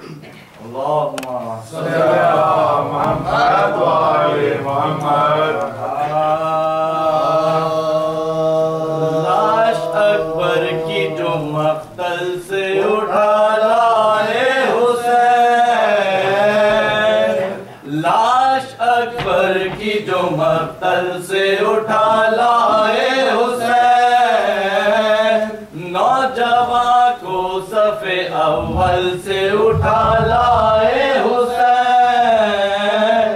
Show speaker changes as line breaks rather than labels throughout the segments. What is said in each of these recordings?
اللہم صلی علی محمد و آل محمد۔ لاش اکبر کی جو مقتل سے اٹھا لائے حسین، لاش اکبر کی جو مقتل سے اٹھا لائے حسین، نوجوان کو صف اول سے اٹھا لائے حسین،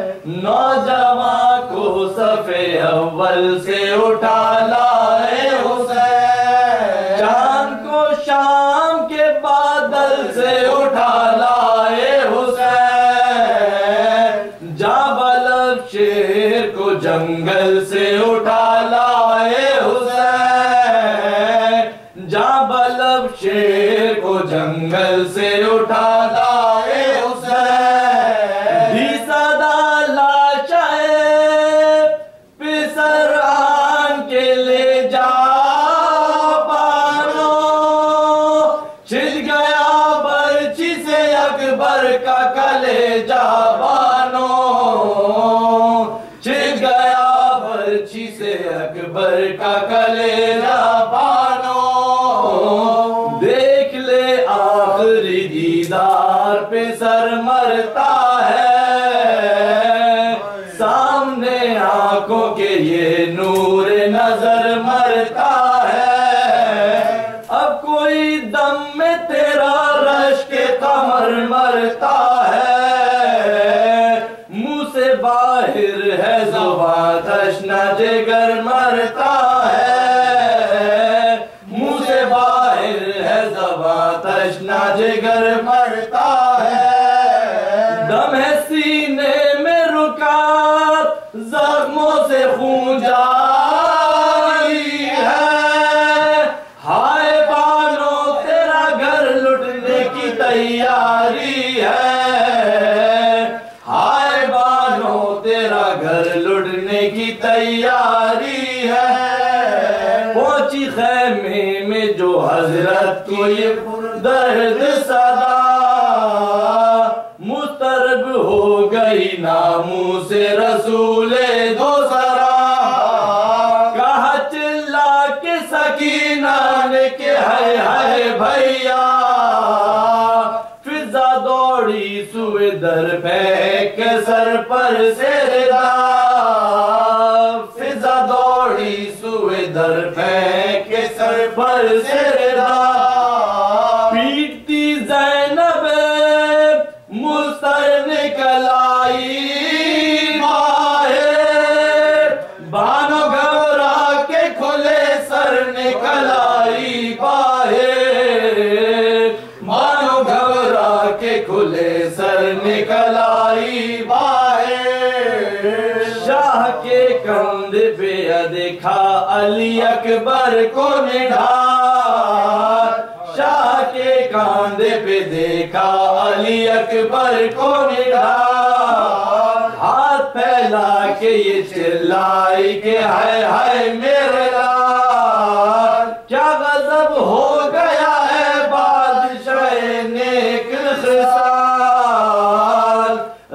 نوجوان کو صف اول سے اٹھا لائے حسین، چاند کو شام کے بادل سے اٹھا لائے حسین، جابلب شیر کو جنگل سے اٹھا لائے حسین، جابلب شیر کو جنگل سے اٹھا لائے حسین، دی صدا لاشائے پسر آن کے لے جا بانو، چھل گیا برچی سے اکبر کا کلیجہ بانو، چھل گیا برچی سے اکبر کا کلیجہ بانو، دیکھ لے آخری دیدار پہ سر مرتا ہے، سامنے آنکھوں کے یہ نور نظر مرتا ہے، اب کوئی دم میں تیرا رشک قمر مرتا ہے، منہ سے باہر ہے زبان تشنہ جگر مرتا ہے، منہ سے باہر ہے زبان تشنہ جگر مرتا ہے، دم ہے سینے میں رکا زخموں سے خون جاری ہے، ہائے بانو تیرا گھر لٹنے کی تیاری ہے، ہائے بانو تیرا گھر لٹنے کی تیاری ہے، پہنچی خیمے میں جو حضرت کو یہ درد صدا، مسترب ہو گئی ناموس رسول دو سرا، کہا چلا کے سکینہ نے کہ ہے بھیا، فضا دوڑی سوئے در پھینک کے سر پر سے ردا، فضا دوڑی سوئے در پھینک کے سر پر سے ردا، پیٹتی زینب مستر نکل آئی باہر، بانو گھبرا کے کھلے سر نکل آئی باہر، بانو گھبرا کے کھلے سر نکل آئی باہر، شاہ کے کندھے پہ دیکھا علی اکبر کو نڈھال، شاہ کے کاندھے پہ دیکھا علی اکبر کو نڈھال، ہاتھ پھیلا کے یہ چلائی کہ ہائے میرے لال، کیا غضب ہو گیا ہے بادشاہ نیک خصال،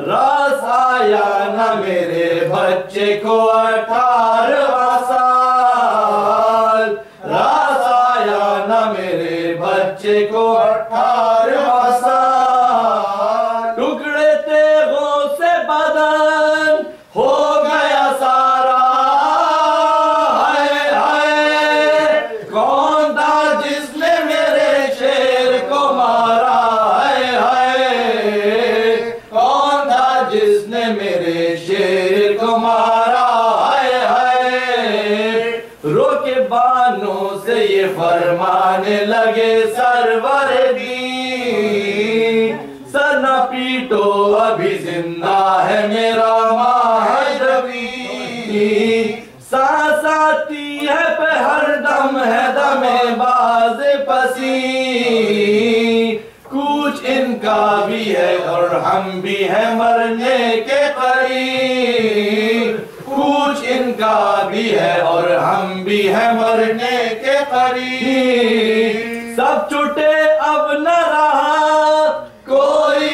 راس آیا نہ میرے بچے کو 18 سال، راس آیا نہ میرے بچے کو 18 سال، ٹکڑے تیغوں سے بدن ہو گیا سارا، ہائے ہائے کون تھا جس نے میرے شیر کو مارا، ہائے ہائے کون تھا جس نے میرے شیر کو مارا، ہائے ہائے، رو کے بانوں سے یہ فرمانے لگے سرور دین، سر نہ پیٹو ابھی زندہ ہے میرا مہدوی، سانس آتی ہے پہ ہر دم ہے دم باز پسی، کچھ ان کا بھی ہے اور ہم بھی ہیں مرنے کے قریب، کچھ ان کا بھی ہے اور ہم بھی ہیں مرنے کے قریب، سب چھٹے اب نہ رہا کوئی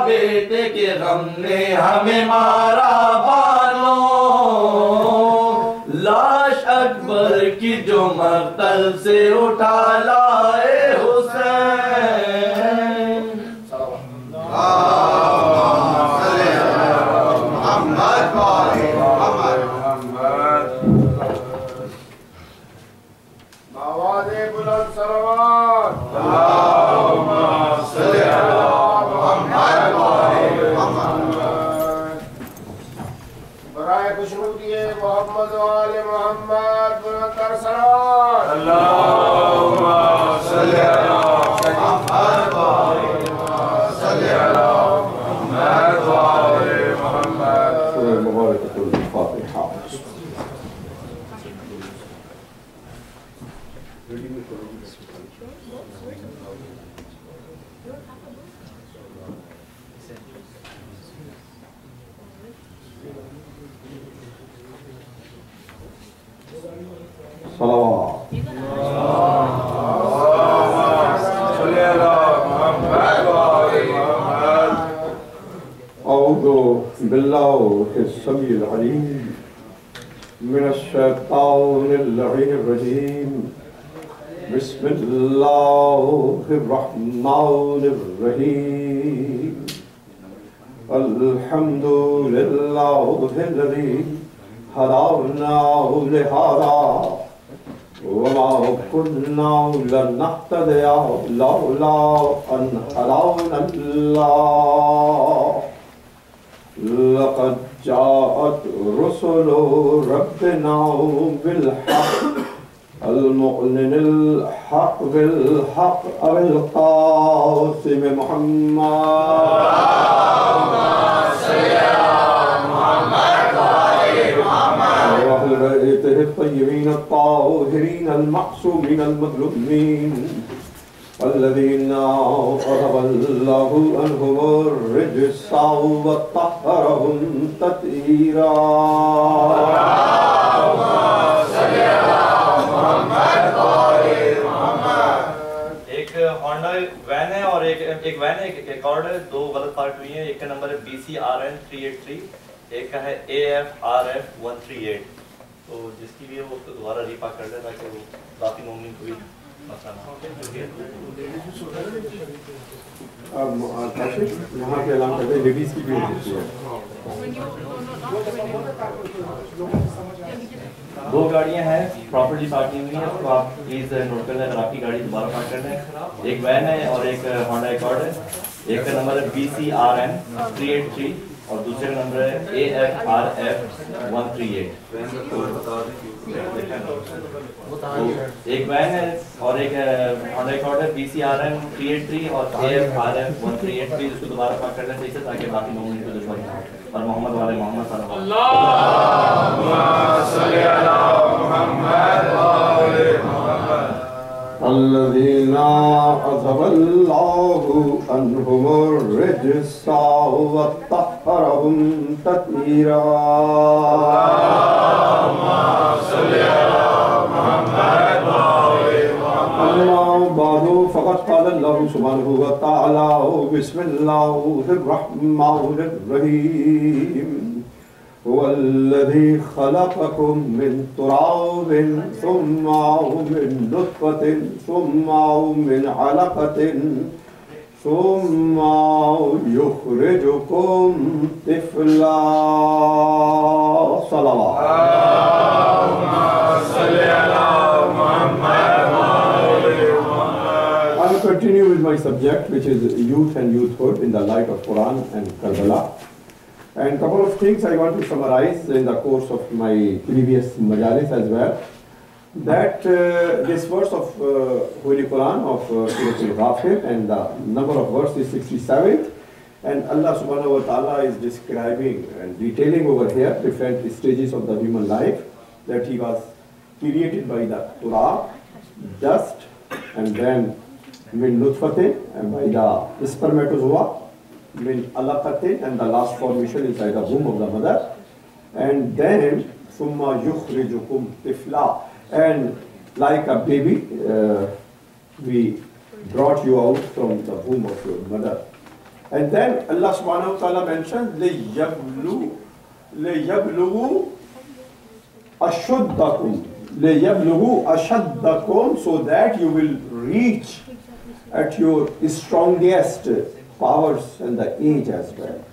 بیٹے کے غم نے ہمیں مارا بانو، لاش اکبر کی جو مقتل سے اٹھا لائے حسین.
آواز بلند صلوات. اللہم صلی علی محمد و آل محمد. برائے خوشنودی محمد و آل محمد بلند تر صلوات. اللہم صلی علی محمد و آل محمد. صلی علی محمد و آل محمد.
سورہ مبارکۃ الفاتحہ. صلوات. أعوذ بالله السميع العليم من الشيطان اللعين الرجيم. بسم الله الرحمن الرحيم. الحمد لله الذي هدانا لهذا وما كنا لنهتدي لولا أن هدانا الله. لقد جاءت رسل ربنا بالحق المعلن الحق بالحق أبي القاسم محمد. وأهل بيته الطيبين الطاهرين المعصومين المظلومين الذين أذهب الله عنهم الرجس وطهرهم تطهيرا.
ایک ہونڈا وین ہے اور ایک وین ہے، ایک ایکارڈ ہے. دو غلط پارٹ ہوئی ہیں. ایک کا نمبر ہے BCRN 383، ایک کا ہے AFRF 138. تو جس کی بھی ہے وہ دوبارہ ریپارک کر دیں تاکہ وہ باقی مومن کو بھی مسئلہ نہ ہو.
یہاں کے اعلان کرتے ہیں لیڈیز کی بھی ہوتی ہے.
دو گاڑیاں ہیں پراپرلی پارکنگ ہوئی ہیں، اس کو آپ پلیز نوٹ کر لیں اگر آپ کی گاڑی دوبارہ پارک کر لیں. ایک وین ہے اور ایک ہونڈا ایکارڈ ہے. ایک کا نمبر ہے BCRN 383 اور دوسرے کا نمبر ہے AFRF 138. ایک وین ہے اور ایک ہونڈا ایکارڈ ہے BCRN 383 اور AFRF 138. پلیز اس کو دوبارہ پارک کر لیں صحیح سے تاکہ باقی لوگوں کو دشمنی نہ ہو. اور محمد والے محمد صلی اللہ علیہ وسلم.
الذين أذهب الله عنهم الرجس وطهرهم تطهيرا. أما بعد فقد قال الله سبحانه وتعالى بسم الله الرحمن الرحيم. هو الذي خلقكم من تراب ثم من نطفة ثم من علقة ثم يخرجكم طفلا. صلوات. I will continue with my subject, which is youth and youthhood in the light of Quran and Karbala. And a couple of things I want to summarize in the course of my previous majalis as well. That this verse of Holy Quran of Surah Al-Ghafir, and the number of verse is 67. And Allah subhanahu wa ta'ala is describing and detailing over here different stages of the human life. That he was created by the Turab, dust, and then min nutfatin, and by the spermatozoa, min alaqatin, and the last formation inside the womb of the mother, and then summa yukhrijukum tifla, and like a baby we brought you out from the womb of your mother. And then Allah subhanahu wa ta'ala mentions لِيَبْلُغُوا أَشُدَّكُمْ لِيَبْلُغُوا أَشَدَّكُمْ, so that you will reach at your strongest powers and the age as well.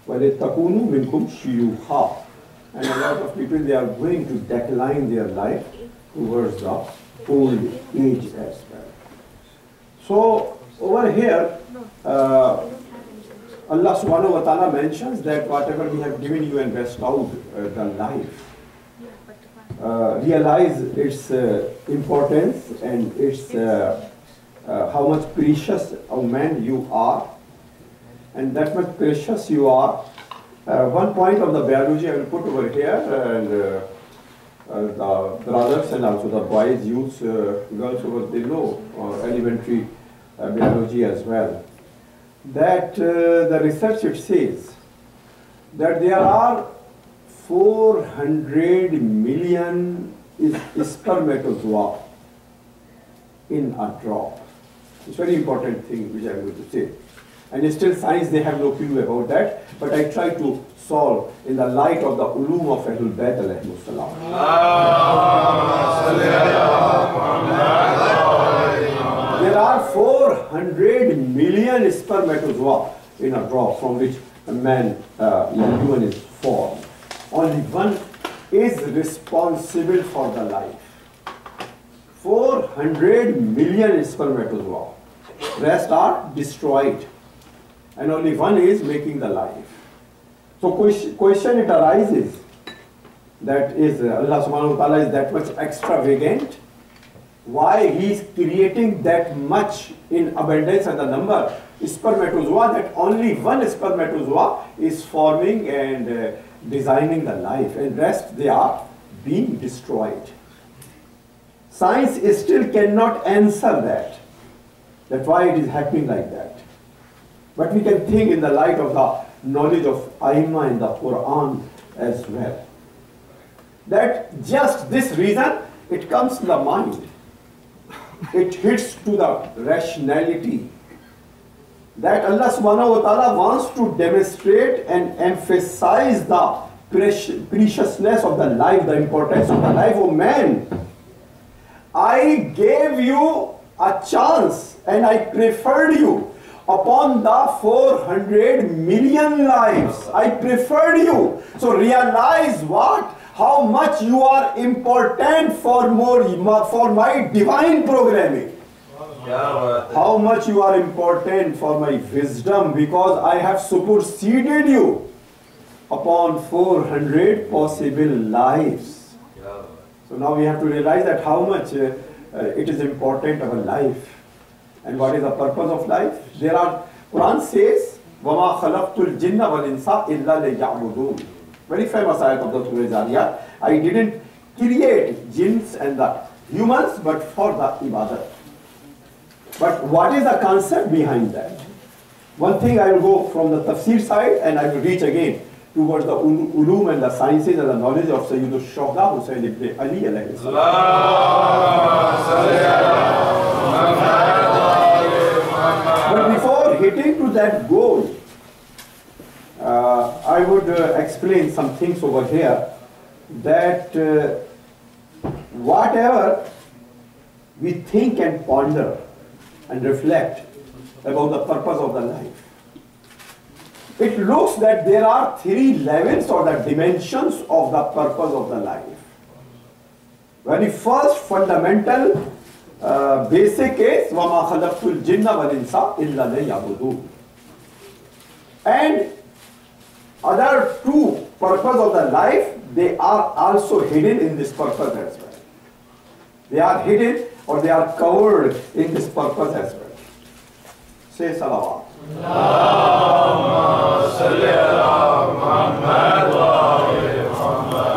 وَلِتَّكُونُوا مِنْكُمْ شِيُوخًا, and a lot of people, they are going to decline their life towards the old age as well. So over here, Allah subhanahu wa ta'ala mentions that whatever we have given you and bestowed the life, realize its importance and its how much precious a man you are, and that much precious you are. One point of the biology I will put over here, and the brothers and also the boys, youths, girls over below, elementary biology as well, that the research, it says that there are 400 million spermatozoa in a drop. It's a very important thing which I am going to say. And still science, they have no clue about that, but I try to solve in the light of the ulum of Ahlul Bayt alayhimus salam. There are 400 million spermatozoa in a drop from which a man, human is formed. Only one is responsible for the life. 400 million spermatozoa. Rest are destroyed. And only one is making the life. So question it arises, that is Allah subhanahu wa ta'ala is that much extravagant. Why he is creating that much in abundance and the number spermatozoa, that only one spermatozoa is forming and designing the life, and rest they are being destroyed. Science still cannot answer that why it is happening like that. But we can think in the light of the knowledge of Aimma in the Quran as well, that just this reason, it comes to the mind, it hits to the rationality, that Allah subhanahu wa ta'ala wants to demonstrate and emphasize the preciousness of the life, the importance of the life of man. I gave you a chance and I preferred you upon the 400 million lives. I preferred you. So realize what? How much you are important for my divine programming. How much you are important for my wisdom, because I have superseded you upon 400 possible lives. So now we have to realize that how much it is important of a life. And what is the purpose of life? Quran says, وَمَا خَلَقْتُ الْجِنَّ وَالْإِنسَ إِلَّا لِيَعْبُدُونَ. Very famous ayat of the Surah Zariyat. I didn't create jinns and the humans, but for the ibadat. But what is the concept behind that? One thing I will go from the tafsir side, and I will reach again towards the ulum and the sciences and the knowledge of Sayyidul Shuhada Hussain ibn Ali alayhi salam. But before hitting to that goal, I would explain some things over here, that whatever we think and ponder and reflect about the purpose of the life, it looks that there are 3 levels or the dimensions of the purpose of the life. Very first fundamental basic is وَمَا خَلَقْتُ الْجِنَّ وَالْإِنسَ إِلَّا لِيَعْبُدُونَ. And other 2 purpose of the life, they are also hidden in this purpose as well. They are hidden or they are covered in this purpose as well. Say salawat.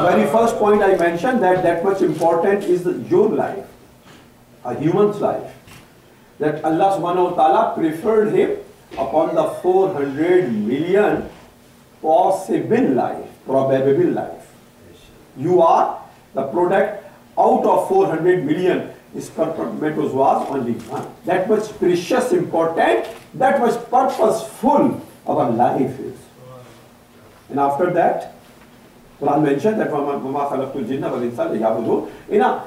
Very first point I mentioned, that much important is your life, a human's life. That Allah subhanahu wa ta'ala preferred him upon the 400 million possible life, probable life. You are the product out of 400 million His purpose was only one. That much precious, important, that much purposeful our life is. And after that, Quran mentioned that وَمَا خَلَقْتُ الْجِنَّ وَالْإِنسَ لِيَعْبُدُونِ.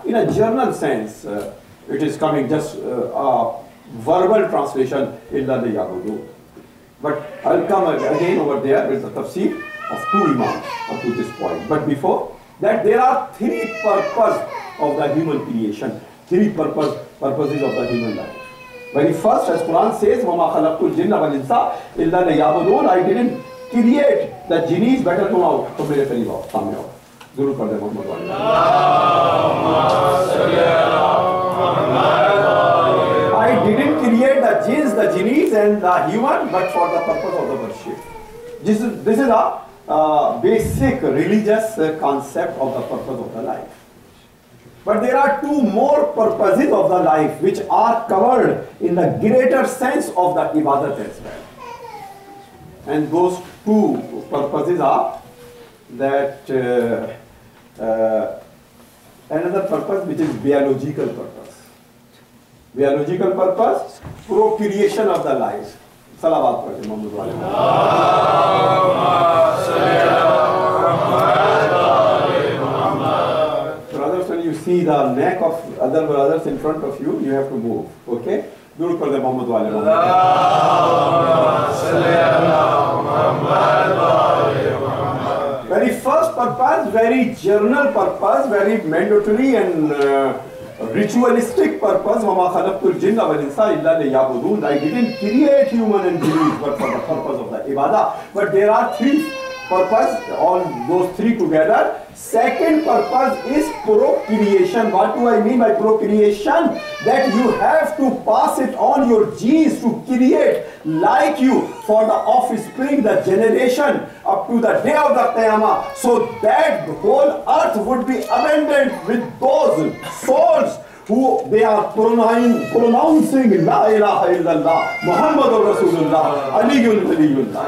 In a general sense, it is coming just a verbal translation, إِلَّا لِيَعْبُدُونَ. But I'll come again over there with the tafsir of two imams up to this point. But before that, there are three purposes of the human creation, three purposes of the human life. Very first, as Quran says, وَمَا خَلَقْتُ الْجِنَّ وَالْإِنسَ إِلَّا لِيَعْبُدُونَ. I didn't create the jinnis, better तुम आओ, तो मेरे करीब आओ, सामने आओ, जरूर कर दे मोहम्मद वाले. I didn't create the jinns, the jinnis and the human, but for the purpose of the worship. This is a basic religious concept of the purpose of the life. But there are two more purposes of the life which are covered in the greater sense of the ibadat as well. And those two purposes are that another purpose which is biological purpose. Biological purpose, procreation of the life. Salawat padhe Muhammad wale. Brothers, when you see the neck of other brothers in front of you, you have to move. Okay? Dur kar de Muhammad wale. Very first purpose, very general purpose, very mandatory and ritualistic purpose. وَمَا خَلَقْتُ الْجِنَّ وَالْإِنسَ إِلَّا لِيَعْبُدُونَ. I didn't create human and beings but for the purpose of the ibadah. But there are three purposes, all those three together. Second purpose is procreation. What do I mean by procreation? That you have to pass it on your genes to create like you for the offspring, the generation up to the day of the Qiyamah, so that the whole earth would be abundant with those souls who they are pronouncing La ilaha illallah, Muhammadur Rasulullah, Aliyun Waliyullah.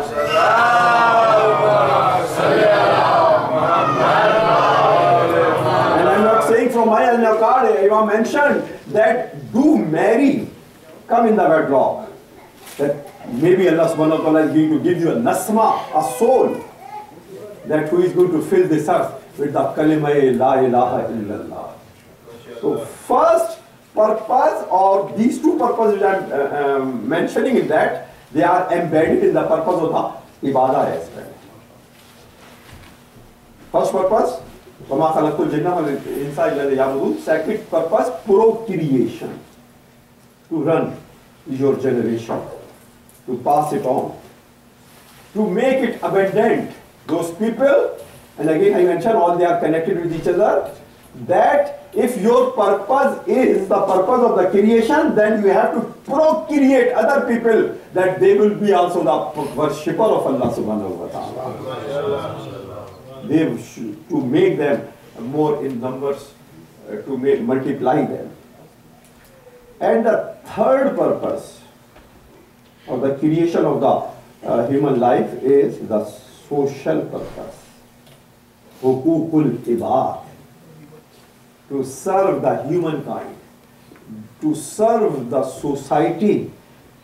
And I'm not saying from my al-Naqad, Imam mentioned that do marry, come in the wedlock. That maybe Allah subhanahu wa ta'ala is going to give you a nasma, a soul, that who is going to fill this earth with the kalima La ilaha illallah. So first purpose, or these two purposes which I am mentioning in that, they are embedded in the purpose of the ibadah as well. First purpose, وَمَا خَلَقْتُ الْجِنَّ وَالْإِنسَ إِلَّا لِيَعْبُدُونَ. Second purpose, procreation. To run your generation, to pass it on, to make it abundant. Those people, and again I mentioned all they are connected with each other, that if your purpose is the purpose of the creation, then you have to procreate other people, that they will be also the worshipper of Allah subhanahu wa ta'ala. They should, to make them more in numbers, to multiply them. And the third purpose of the creation of the human life is the social purpose. Hukukul ibad. To serve the humankind, to serve the society,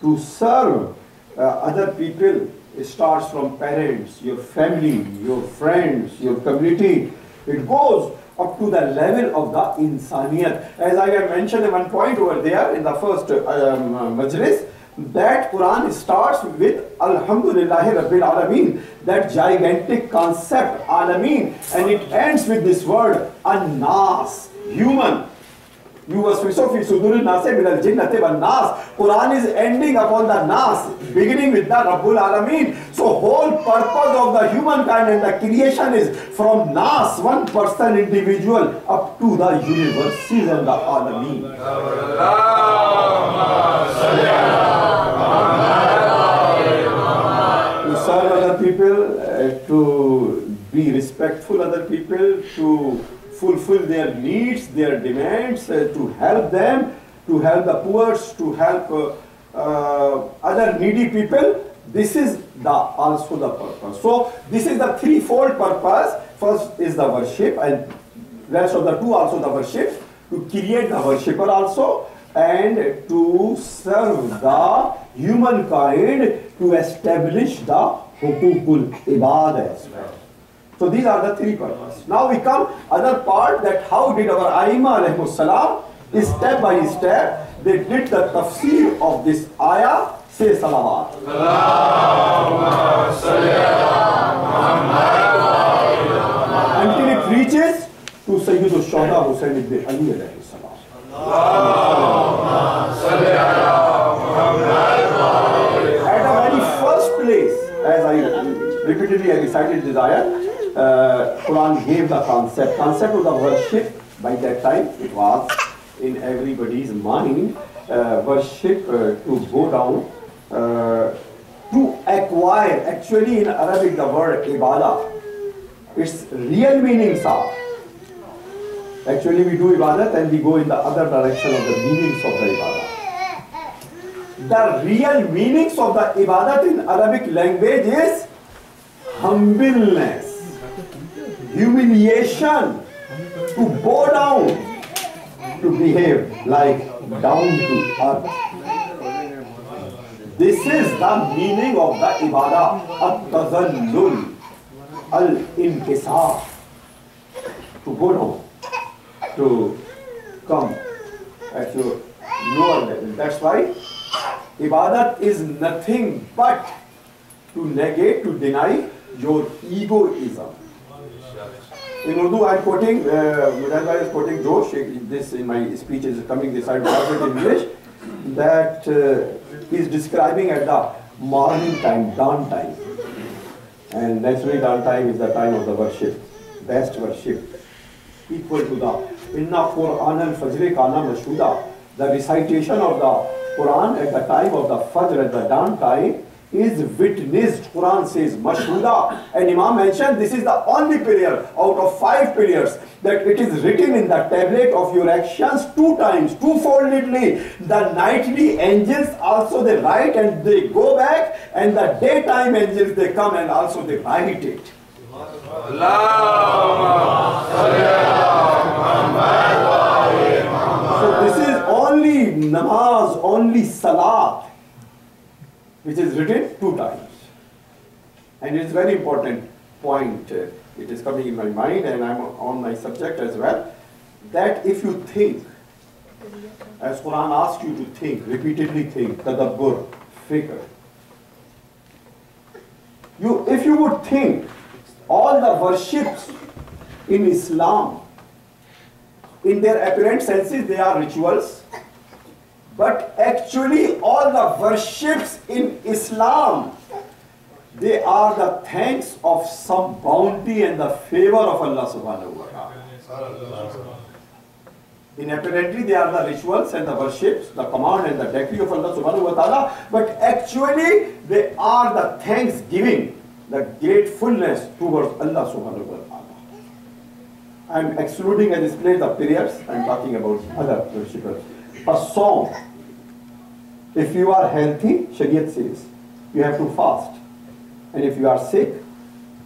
to serve other people. It starts from parents, your family, your friends, your community. It goes up to the level of the insaniyat. As I have mentioned at one point over there in the first majlis, that Quran starts with Alhamdulillahi Rabbil Alameen, that gigantic concept, Alameen, and it ends with this word, An-Nas, human. Quran is ending upon the Nas, beginning with the Rabbul Alameen. So whole purpose of the humankind and the creation is from Nas, one person, individual, up to the universes and the Alameen. To serve other people, to be respectful other people, to fulfill their needs, their demands, to help them, to help the poor, to help other needy people. This is also the purpose. So this is the threefold purpose. First is the worship, and rest of the two also the worship. to create the worshipper also, and to serve the humankind, to establish the hukukul ibad as well. So these are the three purposes. Now we come other part, that how did our Aima alayhimus salam, step by step, they did the tafsir of this ayah. Say salawat. Until it reaches to Sayyidul Shuhada Hussain ibn Ali alayhi salam. At the very first place, as I repeatedly recited this ayah, Quran gave the concept of the worship. By that time, it was in everybody's mind, worship to go down, to acquire. Actually, in Arabic, the word ibadah, its real meanings are, actually we do ibadat and we go in the other direction of the meanings of the ibadah. The real meanings of the ibadat in Arabic language is humbleness, humiliation, to bow down, to behave like down to earth. This is the meaning of the ibadah, at-tazallul, al-inkisar, to go down, to come at your lower level. That's why ibadat is nothing but to negate, to deny your egoism. In Urdu, I am quoting, Mujahid is quoting Josh, this in my speech is coming this side in English, that he is describing at the morning time, dawn time. And naturally dawn time is the time of the worship, best worship, equal to the Inna Quran al-Fajr kana mashhuda. The recitation of the Quran at the time of the Fajr, at the dawn time, is witnessed. Quran says mashhuda, and Imam mentioned this is the only prayer out of 5 prayers that it is written in the tablet of your actions 2 times, two-foldedly. The nightly angels also they write and they go back, and the daytime angels they come and also they write it. So this is only namaz, only salat, which is written 2 times. And it is very important point. It is coming in my mind and I am on my subject as well, that if you think, as Quran asks you to think, repeatedly think, tadabbur, fikr. If you would think all the worships in Islam, in their apparent senses they are rituals, but actually all the worships in Islam, they are the thanks of some bounty and the favor of Allah subhanahu wa ta'ala. Inapparently they are the rituals and the worships, the command and the decree of Allah subhanahu wa ta'ala, but actually they are the thanksgiving, the gratefulness towards Allah subhanahu wa ta'ala. I am excluding at this place the prayers, I am talking about other worshippers. A song, if you are healthy, Shariat says, you have to fast. And if you are sick,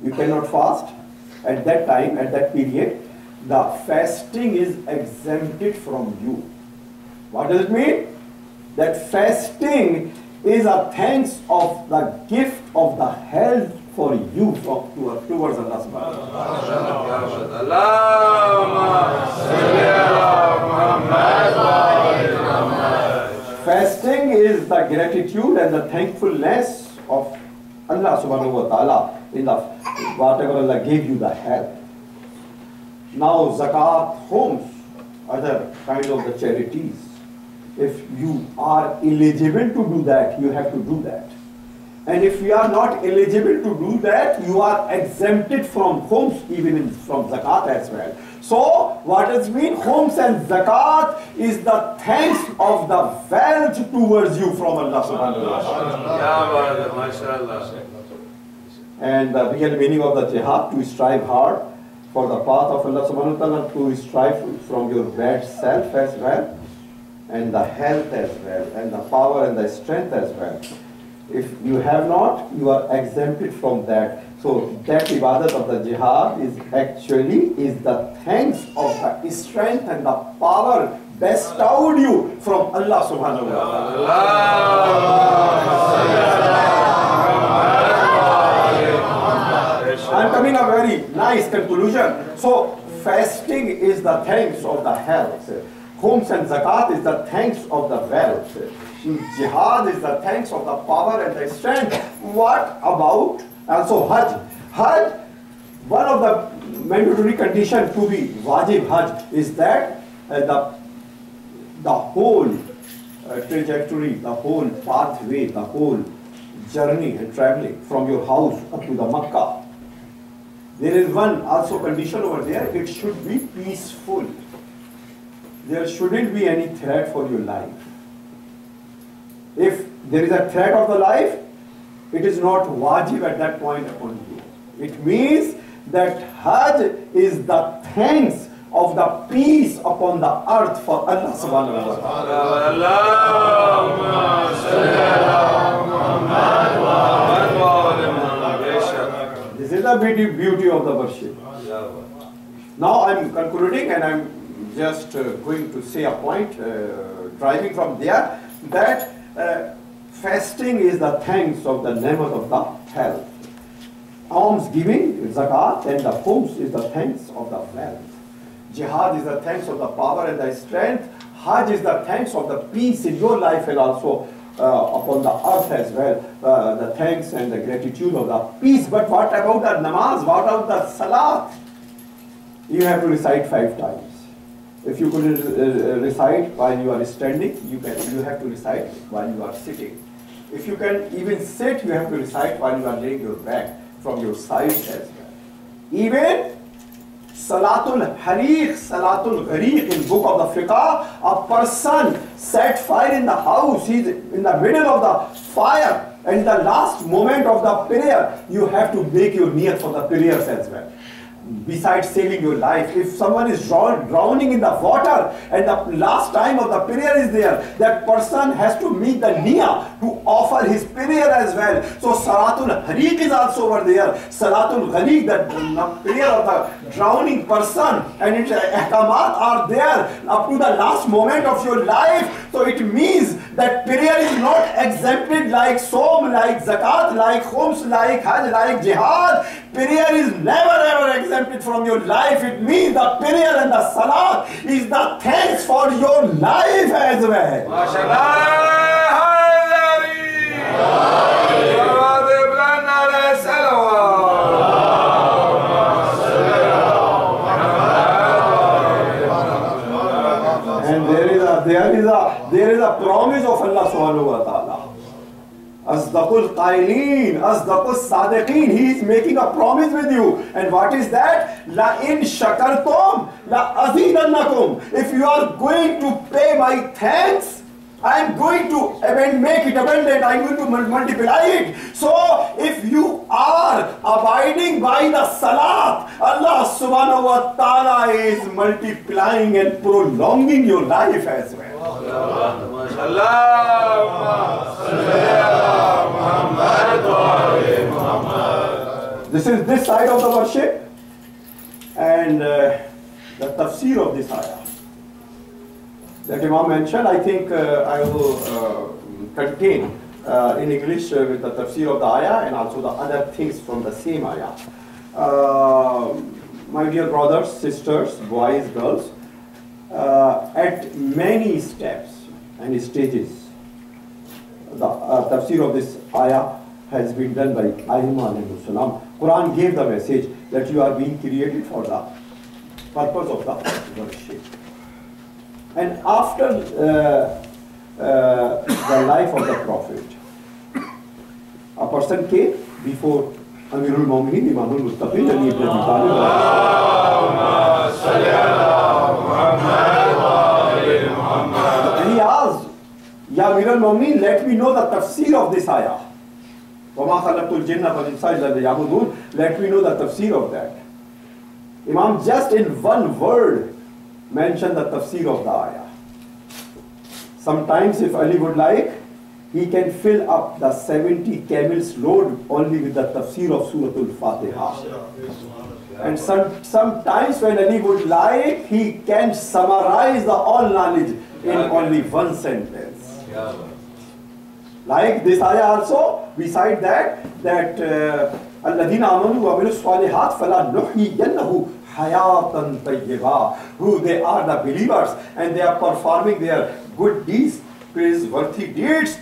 you cannot fast. At that time, at that period, the fasting is exempted from you. What does it mean? That fasting is a thanks of the gift of the health for you towards Allah subhanahu wa ta'ala. Fasting is the gratitude and the thankfulness of Allah subhanahu wa ta'ala in the whatever Allah gave you the health. Now zakat, homes, other kind of the charities, if you are eligible to do that, you have to do that. And if you are not eligible to do that, you are exempted from homes, even from zakat as well. So, what does it mean? Homes and zakat is the thanks of the wealth towards you from Allah subhanahu wa ta'ala. And the real meaning of the jihad, to strive hard for the path of Allah subhanahu wa ta'ala, to strive from your bad self as well, and the health as well, and the power and the strength as well. If you have not, you are exempted from that. So that ibadat of the jihad is actually the thanks of the strength and the power bestowed you from Allah subhanahu wa ta'ala. I'm coming a very nice conclusion. So fasting is the thanks of the health. Khums and zakat is the thanks of the wealth. Jihad is the thanks of the power and the strength. What about also Hajj? Hajj, one of the mandatory conditions to be wajib Hajj is that the whole trajectory, the whole pathway, the whole journey and traveling from your house up to the Makkah. There is one also condition over there, it should be peaceful. There shouldn't be any threat for your life. If there is a threat of the life, it is not wajib at that point upon you. It means that Hajj is the thanks of the peace upon the earth for Allah subhanahu wa ta'ala. This is the beauty of the worship. Now I'm concluding and I'm just going to say a point, driving from there, that fasting is the thanks of the nemat of the health. Alms giving, zakat, and the khums is the thanks of the wealth. Jihad is the thanks of the power and the strength. Hajj is the thanks of the peace in your life and also upon the earth as well. The thanks and the gratitude of the peace. But what about the namaz? What about the salat? You have to recite 5 times. If you could recite while you are standing, you have to recite while you are sitting. If you can even sit, you have to recite while you are laying your back from your side as well. Even Salatul Hariq, Salatul Ghariq in book of the fiqh, a person set fire in the house, he's in the middle of the fire, and in the last moment of the prayer, you have to make your niyat for the prayers as well. Besides saving your life, if someone is drowning in the water and the last time of the prayer is there, that person has to make the niyyah to offer his prayer as well. So Salatul Hariq is also over there. Salatul Ghariq, the prayer of the drowning person, and its ahkamat are there up to the last moment of your life. So it means that prayer is not exempted like Som, like Zakat, like Khums, like Hajj, like Jihad. Prayer is never ever exempted from your life. It means the prayer and the salat is the thanks for your life as well. And there is a promise of Allah subhanahu wa ta'ala. Asdaqul Qailin, Asdaqul Sadiqin. He is making a promise with you. And what is that? La in shakartum, la azidannakum. If you are going to pay my thanks, I am going to make it abundant. I am going to multiply it. So if you are abiding by the salat, Allah subhanahu wa ta'ala is multiplying and prolonging your life as well. This is this side of the worship and the tafsir of this ayah that Imam mentioned. I think I will contain in English with the tafsir of the ayah and also the other things from the same ayah. My dear brothers, sisters, boys, girls, at many steps and stages, the tafsir of this ayah has been done by Aimma alayhi salam. Quran gave the message that you are being created for the purpose of the worship. And after the life of the Prophet, a person came before Amirul Mu'minin, Imamul Muttaqin, Ali ibn Abi Talib. And he asked, Ya Amirul Mu'minin, let me know the tafsir of this ayah. Let me know the tafsir of that. Imam just in one word mentioned the tafsir of the ayah. Sometimes if Ali would like, he can fill up the 70 camels load only with the tafsir of Surah Al-Fatiha. And sometimes when Ali would like, he can summarize the all knowledge in only one sentence. Like this ayah also, beside that الَّذِينَ آمَنُوا وَعَمِلُوا الصَّالِحَاتِ فَلَا نُحْيِيَنَّهُ حَيَاةً طَيِّبَةً. Who they are the believers and they are performing their good deeds, praiseworthy deeds.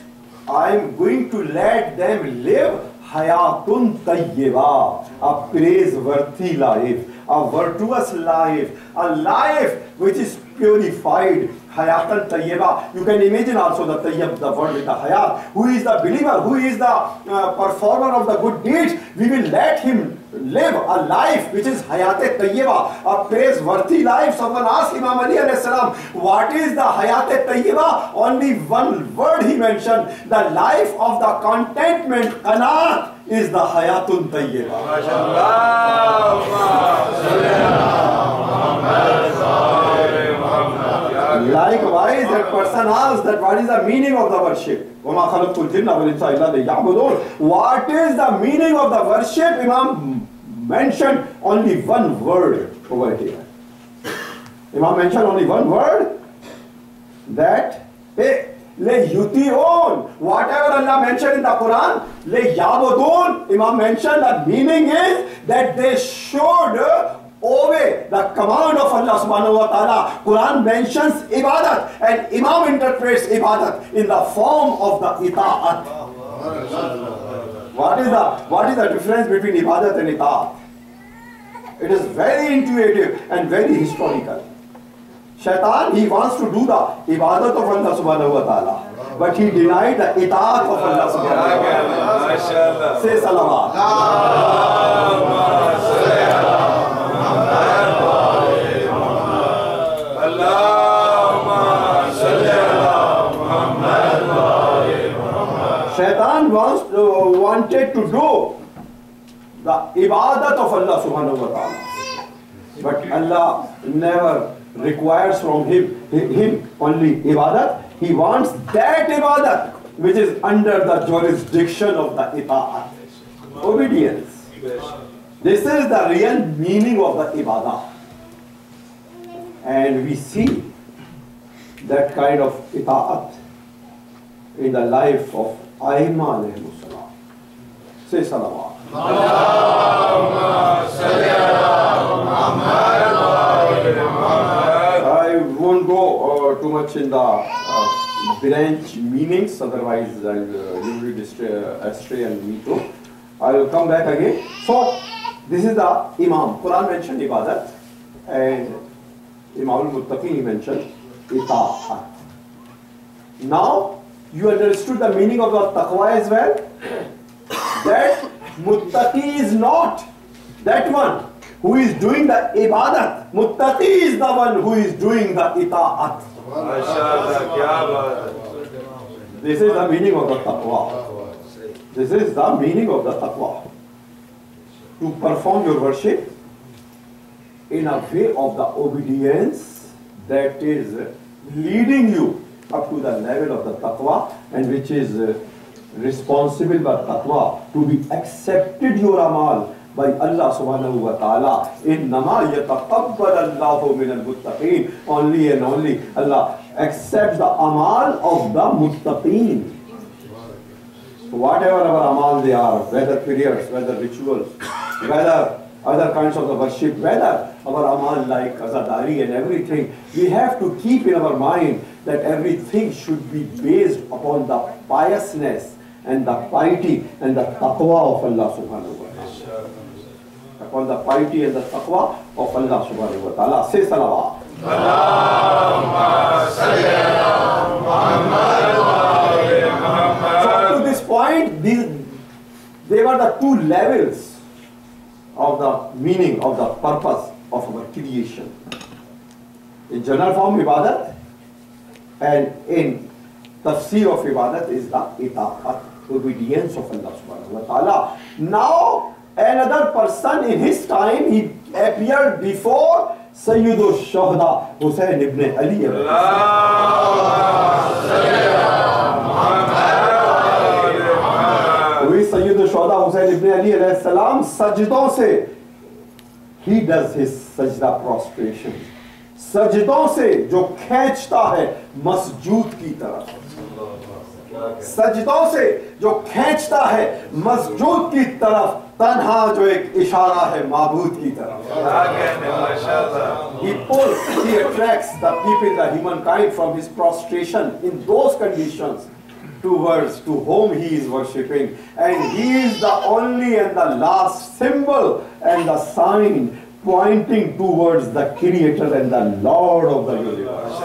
I am going to let them live hayatun tayyiba, a praiseworthy life, a virtuous life, a life which is purified. Hayatan tayyiba. You can imagine also the tayyib, the word with the hayat. Who is the believer? Who is the performer of the good deeds? We will let him live a life which is hayat tayyiba, a praiseworthy life. Someone asked Imam Ali alayhi salam, what is the hayat tayyiba? Only one word he mentioned. The life of the contentment, qanaat, is the hayatun tayyiba. Likewise, that person asked that what is the meaning of the worship? What is the meaning of the worship? Imam mentioned only one word over here. Imam mentioned only one word, that le yuti'un. Whatever Allah mentioned in the Quran, le yabudun. Imam mentioned the meaning is that they should obey the command of Allah subhanahu wa ta'ala. Quran mentions ibadat and Imam interprets ibadat in the form of the ita'at. What is the difference between ibadat and ita'at? It is very intuitive and very historical. Shaitan, he wants to do the ibadat of Allah subhanahu wa ta'ala, but he denied the ita'at of Allah subhanahu wa ta'ala. Say salawat. Shaitan wanted to do the ibadat of Allah subhanahu wa ta'ala, but Allah never requires from him only ibadat. He wants that ibadat which is under the jurisdiction of the ita'at, obedience. This is the real meaning of the ibadah. And we see that kind of ita'at in the life of Aima alayhi salam. Say salawat. I won't go too much in the branch meanings, otherwise I will be astray and me too. I will come back again. So this is the Imam. Quran mentioned ibadat and Imam al-Muttaqin mentioned ita'at. Now you understood the meaning of the taqwa as well? That muttaqi is not that one who is doing the ibadat. Muttaqi is the one who is doing the ita'at. This is the meaning of the taqwa. This is the meaning of the taqwa. To perform your worship in a way of the obedience that is leading you up to the level of the taqwa, and which is responsible by taqwa to be accepted your amal by Allah subhanahu wa ta'ala. Innama yataqabbal Allahu min al-muttaqeen. Only and only Allah accepts the amal of the muttaqeen. So whatever our amal they are, whether prayers, whether rituals, whether other kinds of the worship, whether our amal like azadari and everything, we have to keep in our mind that everything should be based upon the piousness and the piety and the taqwa of Allah subhanahu wa ta'ala. Upon the piety and the taqwa of Allah subhanahu wa ta'ala. Say salawat. So up to this point, they were the two levels of the meaning, of the purpose of our creation. In general form, ibadat, and in tafsir of ibadat is the ita'at, obedience of Allah subhanahu wa ta'ala. Now, another person in his time, he appeared before Sayyidul Shuhada, Hussain ibn Ali. Sayyid Shuhada Hussain ibn Ali alayhi salam sajdon se, he does his sajda prostration. سجدوں سے جو کھینچتا ہے مسجود کی طرف، سجدوں سے جو کھینچتا ہے مسجود کی طرف، تنہا جو ایک اشارہ ہے معبود کی طرف. He pulls, he attracts the people, the humankind from his prostration in those conditions towards to whom he is worshipping, and he is the only and the last symbol and the sign pointing towards the Creator and the Lord of the universe.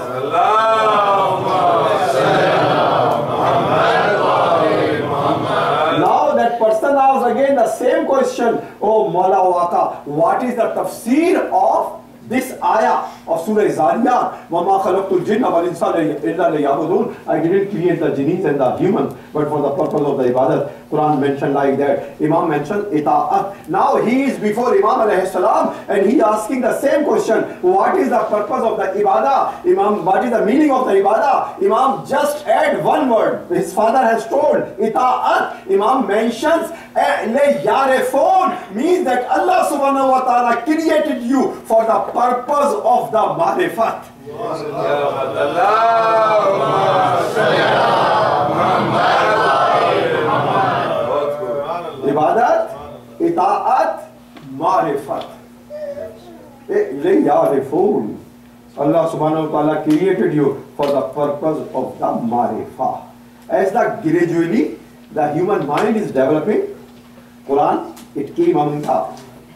Now that person asks again the same question, oh Mawla Waka, what is the tafsir of this ayah of Surah Zariyat? وَمَا خَلَقْتُ الْجِنَّ وَالْإِنسَ إِلَّا لِيَعْبُدُونَ. I didn't create the jinnis and the humans, but for the purpose of the ibadat. Quran mentioned like that. Imam mentioned ita'at. Now he is before Imam alayhi salam and he asking the same question. What is the purpose of the ibadah? Imam, what is the meaning of the ibadah? Imam just add one word. His father has told ita'at. Imam mentions le yarifun, means that Allah subhanahu wa ta'ala created you for the purpose of the marifat. Ibadat, ita'at, marifat. Yarifun. Allah subhanahu wa ta'ala created you for the purpose of the marifah. As the gradually the human mind is developing, Quran, it came among the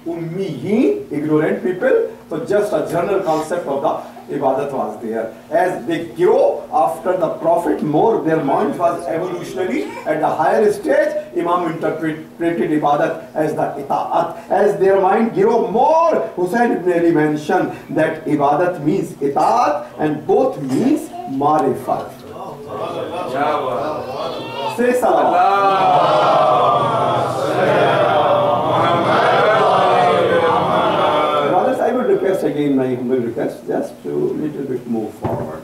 ummiyin, ignorant people, so just a general concept of the ibadat was there. As they grow after the Prophet more, their mind was evolutionary at the higher stage. Imam interpreted ibadat as the ita'at. As their mind grew more, Hussain ibn Ali mentioned that ibadat means ita'at and both means marifat. Say salawat. Request again, my humble request, just to little bit move forward.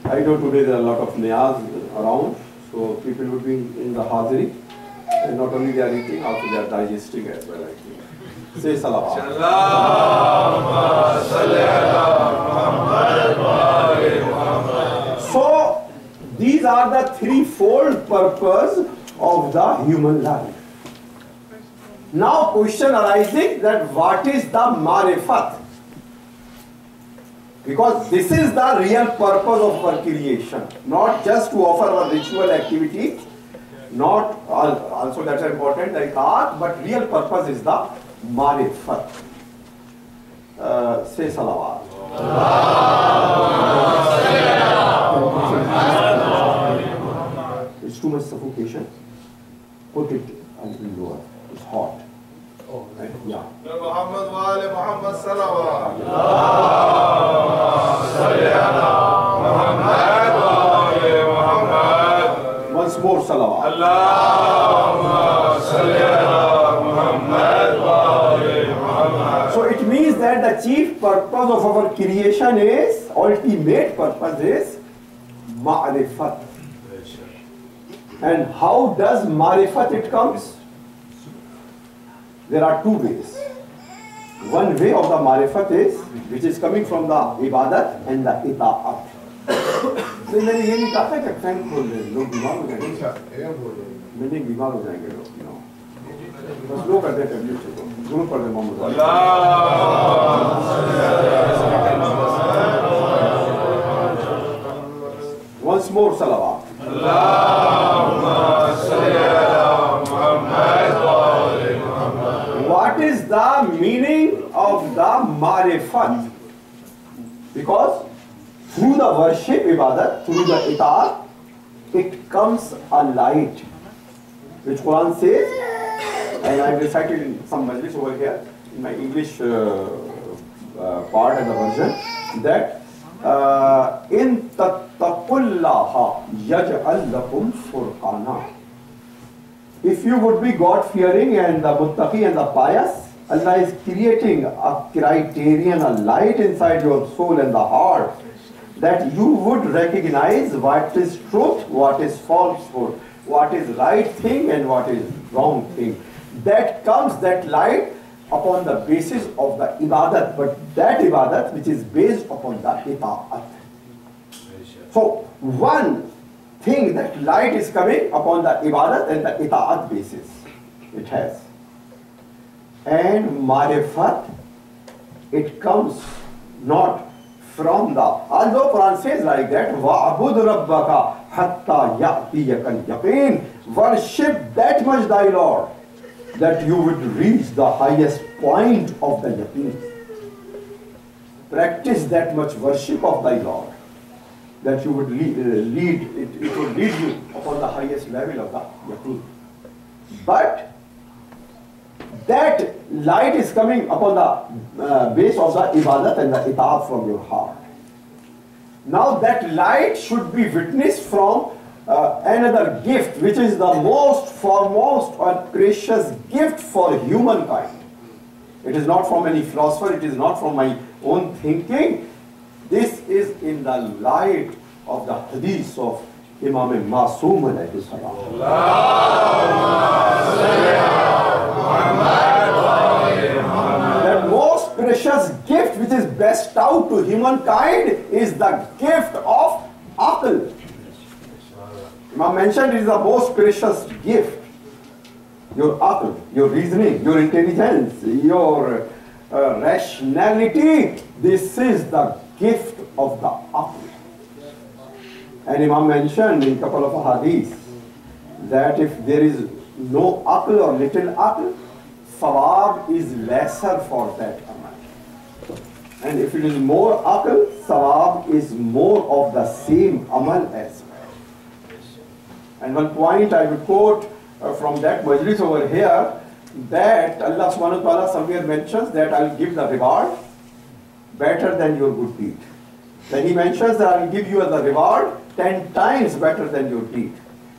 I know today there are a lot of niyaz around, so people would be in the haziri, and not only they are eating, also they are digesting as well, I think. Say salawat. So, these are the threefold purpose of the human life. Now question arising that what is the marifat? Because this is the real purpose of our creation, not just to offer a ritual activity, not also that's important, like art, but real purpose is the marifat. Say salawat. It's too much suffocation. Put it a little lower. It's hot. Oh, right? Yeah.
Muhammad wa ali Muhammad salawat.
Once more salawat. So it means that the chief purpose of our creation is, ultimate purpose is ma'rifat. And how does marifat it comes? There are two ways. One way of the marifat is, which is coming from the ibadat and the ita'at. So मैंने ये नहीं कहा था कि fan खोल रहे लोग बीमार हो जाएंगे, मैंने बीमार हो जाएंगे लोग, you know. बस लो करते हैं टैबलेट को, जरूर पढ़ दे Mohammad Once more salawat. What is the meaning of the marifat? Because through the worship, ibadat, through the itaat, it comes a light, which Quran says, and I recited in some majlis over here, in my English part and the version, that in tattaqullaha yaj'al lakum furqana. If you would be God-fearing and the muttaqi and the pious, Allah is creating a criterion, a light inside your soul and the heart, that you would recognize what is truth, what is falsehood, what is right thing and what is wrong thing. That comes, that light, upon the basis of the ibadat, but that ibadat which is based upon the ita'at. So one thing, that light is coming upon the ibadat and the ita'at basis. It has. And marifat, it comes not from the, although Quran says like that, وَعْبُدْ رَبَّكَ حَتَّى يَأْتِيَكَ الْيَقِينَ, worship that much thy Lord, that you would reach the highest point of the yaqeen. Practice that much worship of thy Lord, that you would it would lead you upon the highest level of the yaqeen. But that light is coming upon the base of the ibadat and the ita'at from your heart. Now that light should be witnessed from another gift, which is the most foremost and precious gift for humankind. It is not from any philosopher, it is not from my own thinking. This is in the light of the hadith of Imam Masoom alayhi salam. The most precious gift which is best out to humankind is the gift of aql. Imam mentioned it is the most precious gift. Your aql, your reasoning, your intelligence, your rationality, this is the gift of the aql. And Imam mentioned in a couple of hadiths that if there is no aql or little aql, sawab is lesser for that amal. And if it is more aql, sawab is more of the same amal as well. And one point I will quote from that majlis over here, that Allah subhanahu wa ta'ala somewhere mentions that I will give the reward better than your good deed. Then he mentions that I will give you the reward 10 times better than your deed.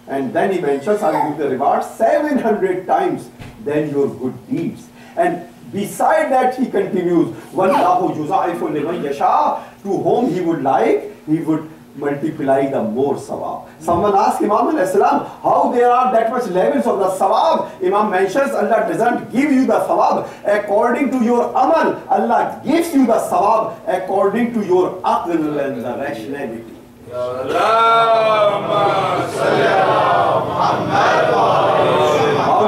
And then he mentions I will give the reward 700 times than your good deeds. And beside that he continues, وَاللَّهُ يُضَاعِفُ لِمَنْ يَشَاءُ, to whom he would like, he would multiply the more sawab. Someone asked Imam alayhi salam, how there are that much levels of the sawab? Imam mentions Allah doesn't give you the sawab according to your amal. Allah gives you the sawab according to your aql and the rationality. How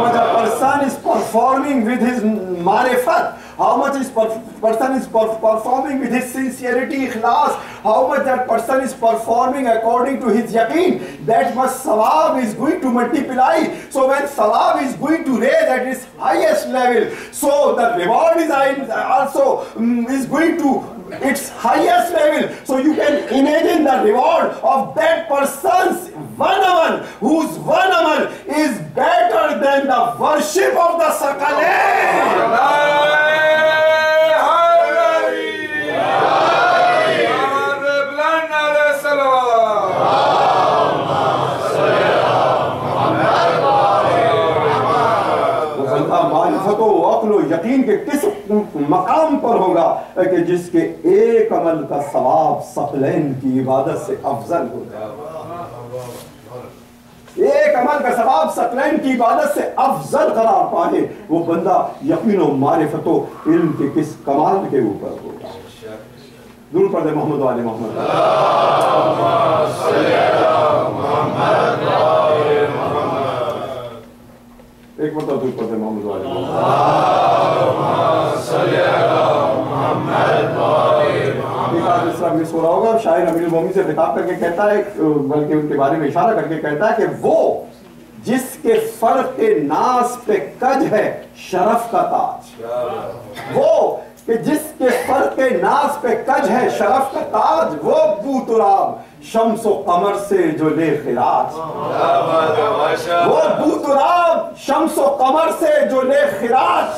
much a person is performing with his marifat, how much is person is performing with his sincerity, ikhlas, how much that person is performing according to his yaqeen, that much sawab is going to multiply. So when sawab is going to raise at its highest level, so the reward is also is going to its highest level. So you can imagine the reward of that person's one amal, whose one amal is better than the worship of the Sakalain. यकीन के किस मकाम पर होगा कि जिसके एक अमल का सवाब सकलैन की इबादत से अफजल हो जाए। एक अमल का सवाब सकलैन की इबादत से अफजल करार पाए, वो बंदा यकीन और मारिफत और इल्म के किस कमाल के ऊपर होगा। दुरूद पढ़े मोहम्मद वाले मोहम्मद। एक मतलब दुरूद पढ़े मोहम्मद वाले मोहम्मद। मिस हो रहा होगा, शायर अमीरुल मोमिनीन से खिताब करके कहता है, बल्कि उनके बारे में इशारा करके कहता है कि वो जिसके फर्क के नास पे कज है शरफ का ताज, वो कि जिसके फर्क के नास पे कज है शरफ का ताज, वो बूतुराब शम्सो कमर से जो ले खिराज, वो बूतुराब शम्सो कमर से जो ले खिराज,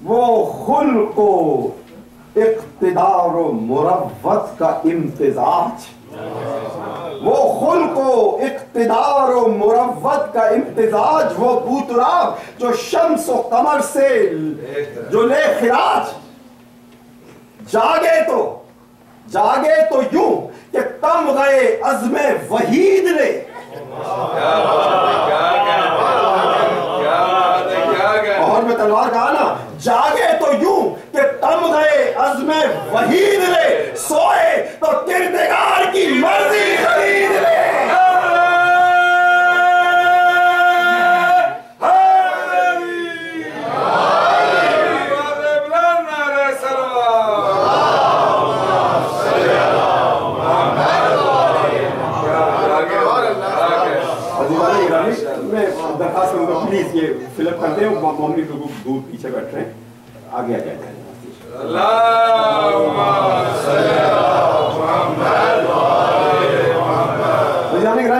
वो खुल्को इक़्तिदार व मुरव्वत का इम्तिजाज, وہ خلق و اقتدار و مروت کا امتزاج، وہ بوتراب جو شمس و قمر سے جو لے خراج، جاگے تو یوں کہ تمغے عزم وحید لے. اور میں تلوار کہا نا، جاگے تو یوں کہ تمغے عزم وحید لے، سوئے تو کردگار کی مرضی خرید لے. میں درخواست کروں گا پلیز یہ فل اپ کرتے ہیں، معمولی لوگ دور پیچھے بیٹھ رہے ہیں، آگے آ جائیں.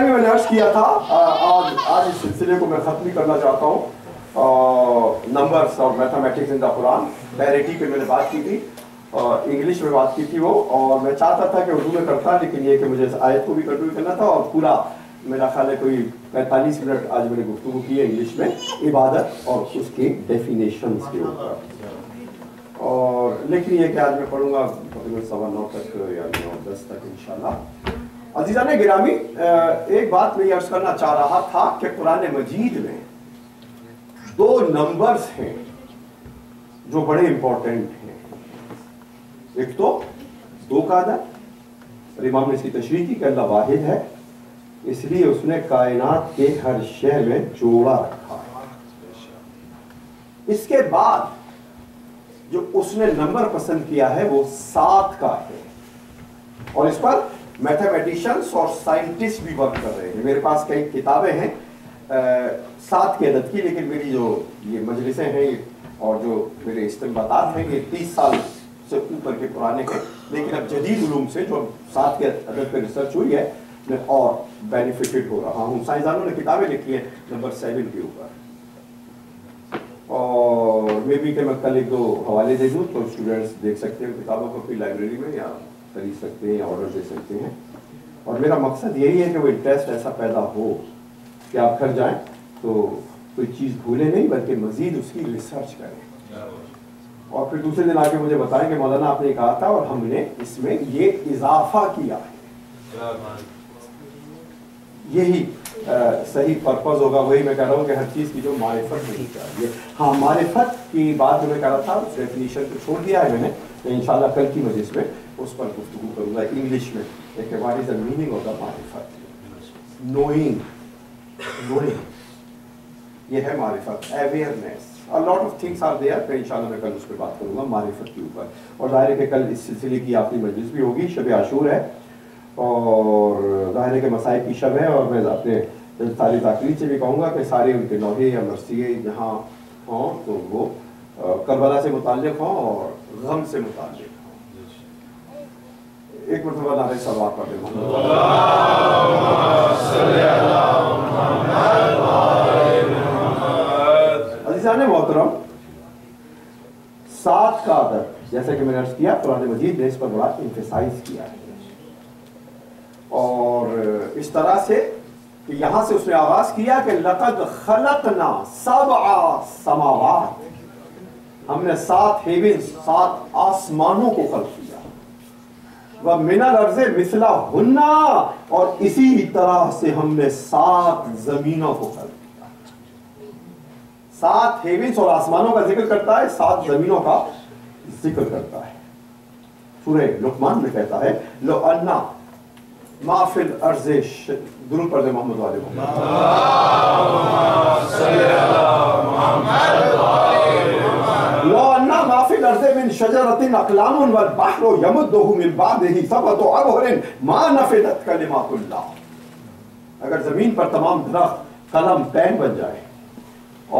میں نے عرض کیا تھا آج اس سلسلے کو میں ختم کرنا چاہتا ہوں. نمبرز اور میتھمیٹکس ان دا قرآن، پیریٹی پہ میں نے بات کی تھی، انگلش میں بات کی تھی وہ، اور میں چاہتا تھا کہ اردو میں کرتا، لیکن یہ کہ مجھے اس آیت کو بھی کنٹرول کرنا تھا، اور پورا میرا خیال ہے کوئی 45 منٹ آج میں نے گفتگو کی ہے انگلش میں عبادت اور اس کے ڈیفینیشنز کے اوپر. اور لیکن یہ کہ آج میں پڑھوں گا 9:15 تک یا 9:10 تک انشاءاللہ. عزیزان گرامی، ایک بات میں یہ عرض کرنا چاہ رہا تھا کہ قرآن مجید میں 2 نمبرز ہیں جو بڑے امپورٹنٹ ہیں. ایک تو 2 کا عدد، اور امام نے اس کی تشریح کی کہ اللہ واحد ہے، اس لیے اس نے کائنات کے ہر شے میں جوڑا رکھا ہے. اس کے بعد جو اس نے نمبر پسند کیا ہے وہ 7 کا ہے، اور اس پر میتھمیٹیشنز اور سائنٹسٹ بھی ورک کر رہے ہیں. میرے پاس کئی کتابیں ہیں 7 کے عدد کی، لیکن میری جو یہ مجلسیں ہیں اور جو میرے استنباطات ہیں یہ 30 سال سے اوپر کے پرانے ہیں، لیکن اب جدید علوم سے جو 7 کے عدد پہ ریسرچ ہوئی ہے میں اور بینیفٹڈ ہو رہا ہوں. سائنسدانوں نے کتابیں لکھی ہیں نمبر 7 کے اوپر، اور میں بھی کہ میں کل 1-2 حوالے دے دوں تو اسٹوڈنٹس دیکھ سکتے ہیں کتابوں کو اپنی لائبریری میں، یا خرید سکتے ہیں یا آرڈر دے سکتے ہیں. اور میرا مقصد یہی ہے کہ وہ انٹرسٹ ایسا پیدا ہو کہ آپ گھر جائیں تو کوئی چیز بھولیں نہیں بلکہ مزید اس کی ریسرچ کریں، اور پھر دوسرے دن آ کے مجھے بتائیں کہ مولانا آپ نے کہا تھا اور ہم نے اس میں یہ اضافہ کیا ہے. یہی صحیح پرپز ہوگا. وہی میں کہہ رہا ہوں کہ ہر چیز کی جو معرفت ہونی چاہیے. ہاں، معرفت کی بات میں کہہ رہا تھا، اس ڈیفینیشن کو چھوڑ دیا ہے میں نے، انشاءاللہ کل کی مجلس میں اس پر گفتگو کروں گا انگلش میں. What is the meaning of the معرفت؟ نوئنگ، یہ ہے معرفت. Awareness, a lot of things are there. پھر انشاءاللہ میں کل اس پہ بات کروں گا معرفت کے اوپر. اور ظاہر ہے کہ کل اس سلسلے کی آخری مجلس بھی ہوگی، شب عاشور ہے، اور ظاہر ہے کہ مسائب کی شب ہے، اور میں اپنے ساری تاکید سے بھی کہوں گا کہ سارے ان کے نوحے یا مرثیے جہاں ہوں تو وہ کربلا سے متعلق ہوں اور غم سے متعلق ہوں. ایک مرتبہ نعرہ صلوات پڑھ دیں. عزیزان محترم، 7 کا عدد جیسا کہ میں نے عرض کیا قرآن مجید نے اس پر بڑا امفسائز کیا ہے، اور اس طرح سے کہ یہاں سے اس نے آغاز کیا کہ لقد خلقنا 7 سماوات، ہم نے 7 ہیونز 7 آسمانوں کو خلق کیا، وَمِنَ الْأَرْضِ مِثْلَهُنَّ، اور اسی طرح سے ہم نے 7 زمینوں کو خلق کیا. 7 ہیونز اور آسمانوں کا ذکر کرتا ہے، 7 زمینوں کا ذکر کرتا ہے. سورہ لقمان میں کہتا ہے لو انا ما فی الارض، درود پڑھ دیں محمد والے محمد، لو انا ما فی الارض من شجرۃ اقلام والبحر یمدہ من بعدہ 7 ابحر ما نفدت کلمات اللہ. اگر زمین پر تمام درخت قلم پین بن جائے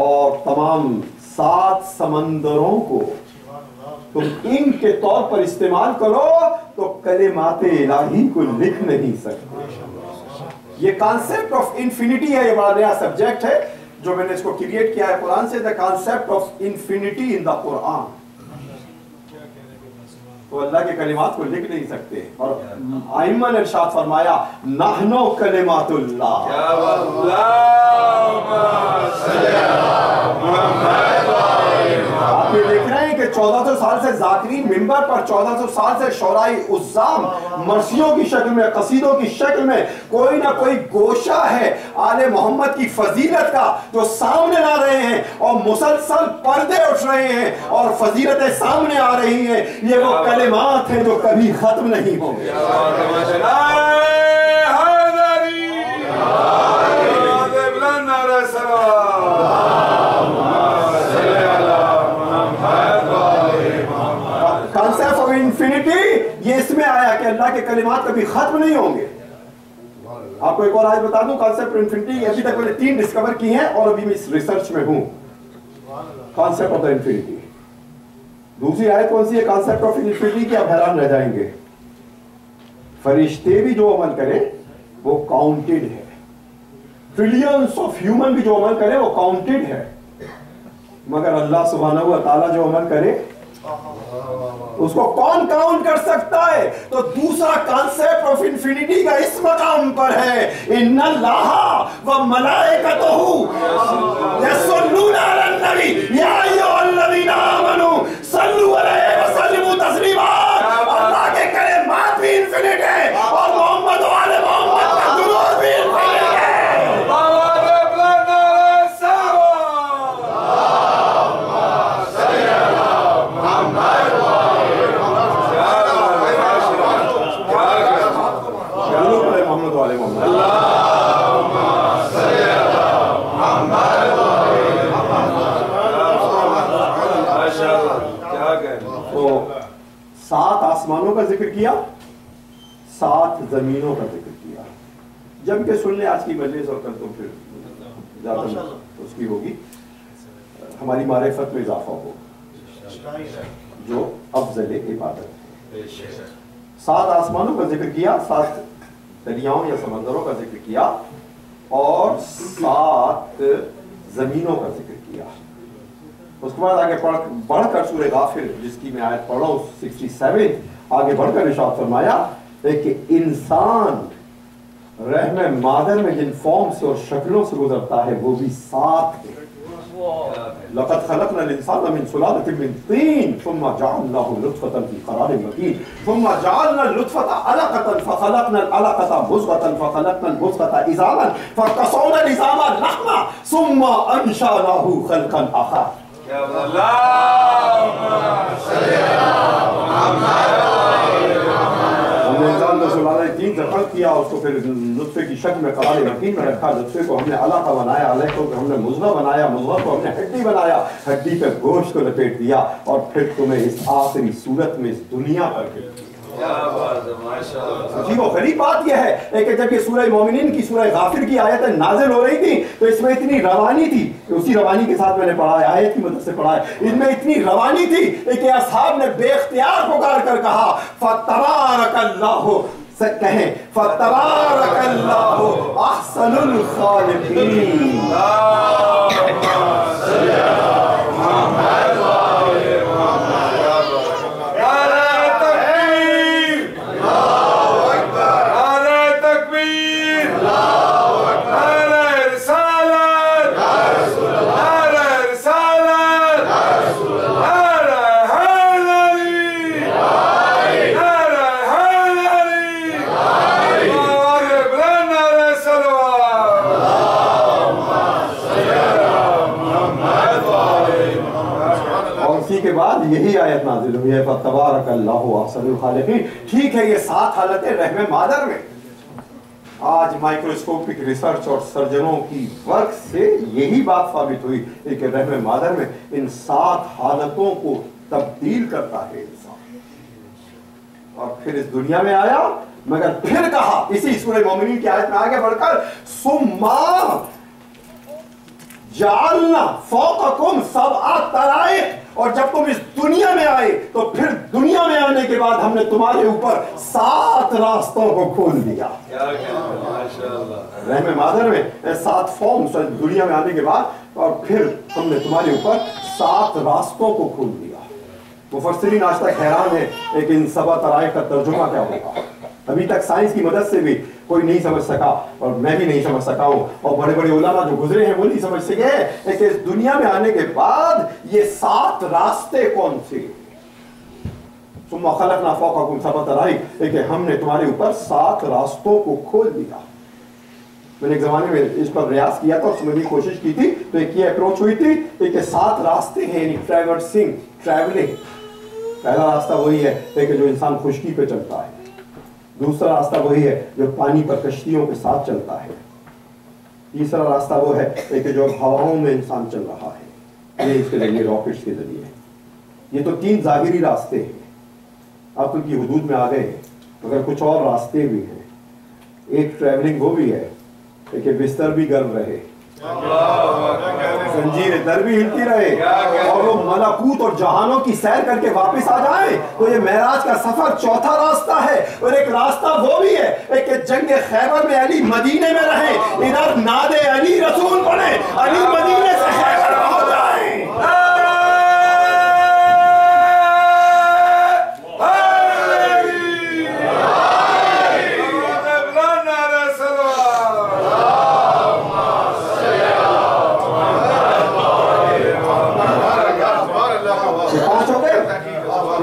اور تمام 7 سمندروں کو تم انک کے طور پر استعمال کرو تو کلمات الہی کو لکھ نہیں سکتے. یہ کانسیپٹ آف انفینٹی ہے، یہ بڑا نیا سبجیکٹ ہے جو میں نے اس کو کریٹ کیا ہے قرآن سے. دا کانسیپٹ آف انفینٹی ان دا قرآن. वो अल्लाह के कलिमात को लिख नहीं सकते। और आइम्मा ने इरशाद फरमाया नहनो कलिमातुल्लाह। आप ये देख रहे हैं कि 1400 साल से ज़ाकिरीन मिंबर पर, 1400 साल से शौराई उज़्ज़ाम मर्सियों की शक्ल में, कसीदों की शक्ल में कोई ना कोई गोशा है आले मोहम्मद की फजीलत का जो सामने ला रहे हैं, और मुसलसल पर्दे उठ रहे हैं और फजीलतें सामने आ रही हैं। ये वो कलिमात हैं जो कभी खत्म नहीं होंगे। कॉन्सेप्ट ऑफ इन्फिनिटी ये इसमें आया कि अल्लाह के कलिमात कभी खत्म नहीं होंगे। आपको एक और आज बता दूं, कॉन्सेप्ट ऑफ इन्फिनिटी अभी तक मैंने 3 डिस्कवर की हैं और अभी मैं इस रिसर्च में हूं। कॉन्सेप्ट ऑफ द इन्फिनिटी, दूसरी आयत कौन सी है कॉन्सेप्ट ऑफ इन्फिनिटी की? आप हैरान रह जाएंगे। फरिश्ते भी जो अमल करें वो काउंटेड है, ट्रिलियंस ऑफ ह्यूमन भी जो अमल करे वो काउंटेड है, मगर अल्लाह सुब्हानहू व तआला जो अमल करे उसको कौन काउंट कर सकता है? तो दूसरा कॉन्सेप्ट ऑफ इन्फिनिटी का इस मकाम पर है इन्नल्लाह व मलाइकतुहु यसल्लूना अलन नबी या अय्युहल्लज़ीना आमनू सल्लू अलैहि व सल्लिमू तस्लीमा। अल्लाह के कलिमात भी इन्फिनिट है और मोहम्मद व आले मोहम्मद का दुरूद भी इन्फिनिट है। तो 7 आसमानों का जिक्र किया, 7 जमीनों का जिक्र किया। जब के सुन ले आज की मजलिस और कल तो फिर ज्यादा उसकी होगी, हमारी मारिफत में इजाफा होगा जो अफजल इबादत है। 7 आसमानों का जिक्र किया, 7 दरियाओं या समंदरों का जिक्र किया और 7 जमीनों का जिक्र किया। उसके बाद आगे बढ़कर सूरह गाफिर जिसकी मैं आयत पढ़ रहा हूं 67 आगे बढ़कर इरशाद फरमाया कि इंसान रहमे मादर में जिन फॉर्म से और शक्लों से गुजरता है वो भी 7 है। लक़द खलक़नल इंसान मिन सुलालतिन मिन तीन सुम्मा जअलनाहु नुत्फ़तन फ़ी क़रारिन मकीन सुम्मा जअलनल नुत्फ़ता अलक़तन फ़ख़लक़नल अलक़ता मुज़ग़तन फ़ख़लक़नल मुज़ग़ता इज़ामन फ़कसौनल इज़ामा लहमा सुम्मा अंशअनाहु ख़ल्क़न आख़र। हमने इंसान को सुलालतिन से खल्क़ किया, उसको फिर नुत्फ़े की शक्ल में क़रार मकीन में रखा, नुत्फ़े को हमने अलक़ा बनाया, अलक़ा को हमने मुज़ग़ा बनाया, मुज़ग़ा को हमने हड्डी बनाया, हड्डी पे गोश्त को लपेट दिया और फिर तुम्हें इस आखिरी सूरत में इस दुनिया पर भेज दिया। अजीब और गरीब बात यह है कि जब ये सूरह मोमिनीन की सूरह गाफिर की आयतें नाजिल हो रही थी तो इसमें इतनी रवानी थी, उसी रवानी के साथ मैंने पढ़ा है, आयत की मदद से पढ़ा है, इनमें इतनी रवानी थी कि असहाब ने बेख्तियार पुकार कर कहा फतबारकल्लाहु, कहें फतबारकल्लाहु अहसनुल खालिकीन। के बाद यही आयत नाजिल हुई है तबारकल्लाहु अहसनुल खालिकीन। ठीक है, ये 7 हालतें रहमे मादर में। आज माइक्रोस्कोपिक रिसर्च और सर्जनों की वर्क से यही बात साबित हुई कि रहमे मादर में इन 7 हालतों को तब्दील करता है इंसान और फिर इस दुनिया में आया, मगर फिर कहा इसी सूरह मोमिनीन की आयत में आगे बढ़कर सुम्मा जालना फौककुम सबआ तराइक, और जब तुम इस दुनिया में आए तो फिर दुनिया में आने के बाद हमने तुम्हारे ऊपर 7 रास्तों को खोल दिया। रहमे मादर में 7 फॉर्म्स दुनिया में आने के बाद और फिर हमने तुम्हारे ऊपर 7 रास्तों को खोल दिया। मुफस्सिरीन आज तक हैरान है कि इन सबा तराइफ का तर्जुमा क्या होगा। अभी तक साइंस की मदद से भी कोई नहीं समझ सका, और मैं भी नहीं समझ सका हूँ, और बड़े बड़े उलमा जो गुजरे हैं वो नहीं समझ सके कि इस दुनिया में आने के बाद ये 7 रास्ते कौन से। सुम्मा खलकना फौककुम सबअ तराइक, कि हमने तुम्हारे ऊपर 7 रास्तों को खोल दिया। मैंने एक जमाने में इस पर प्रयास किया था और समझने की कोशिश की थी, तो एक ये अप्रोच हुई थी कि 7 रास्ते हैं, यानी ट्रैवर्सिंग, ट्रैवलिंग। पहला रास्ता वही है कि जो इंसान खुश्की पे चलता है, दूसरा रास्ता वही है जो पानी पर कश्तियों के साथ चलता है, तीसरा रास्ता वो है कि जो हवाओं में इंसान चल रहा है, ये इसके जरिए रॉकेट्स के जरिए। ये तो 3 ज़ाहिरी रास्ते हैं, अब उनकी हुदूद में आ गए हैं, मगर कुछ और रास्ते भी हैं। एक ट्रैवलिंग वो भी है कि बिस्तर भी गर्म रहे, जंजीर दर भी हिलती रहे, और वो मलाकूत और जहानों की सैर करके वापस आ जाए। तो ये मेराज का सफर चौथा रास्ता है। और एक रास्ता वो भी है कि जंग खैबर में अली मदीने में रहे, इधर नादे अली रसूल पढ़े, अली मदीने से खैबर पहुंच जाए।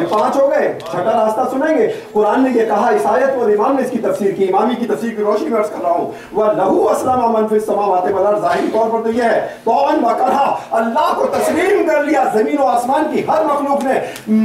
पांच हो गए, छठा रास्ता सुनेंगे। कुरान ने ये कहा, इस आयत और इमाम ने इसकी तफसीर की, इमामी की तफसीर की रोशनी में अर्ज कर रहा हूँ, वह लहू अस्लमा मन फिस समावाति वल अर्ज़, ज़ाहिरी तौर पर तो ये है तौअन व करहा, अल्लाह को तस्लीम कर लिया। जमीन और आसमान की हर मखलूक ने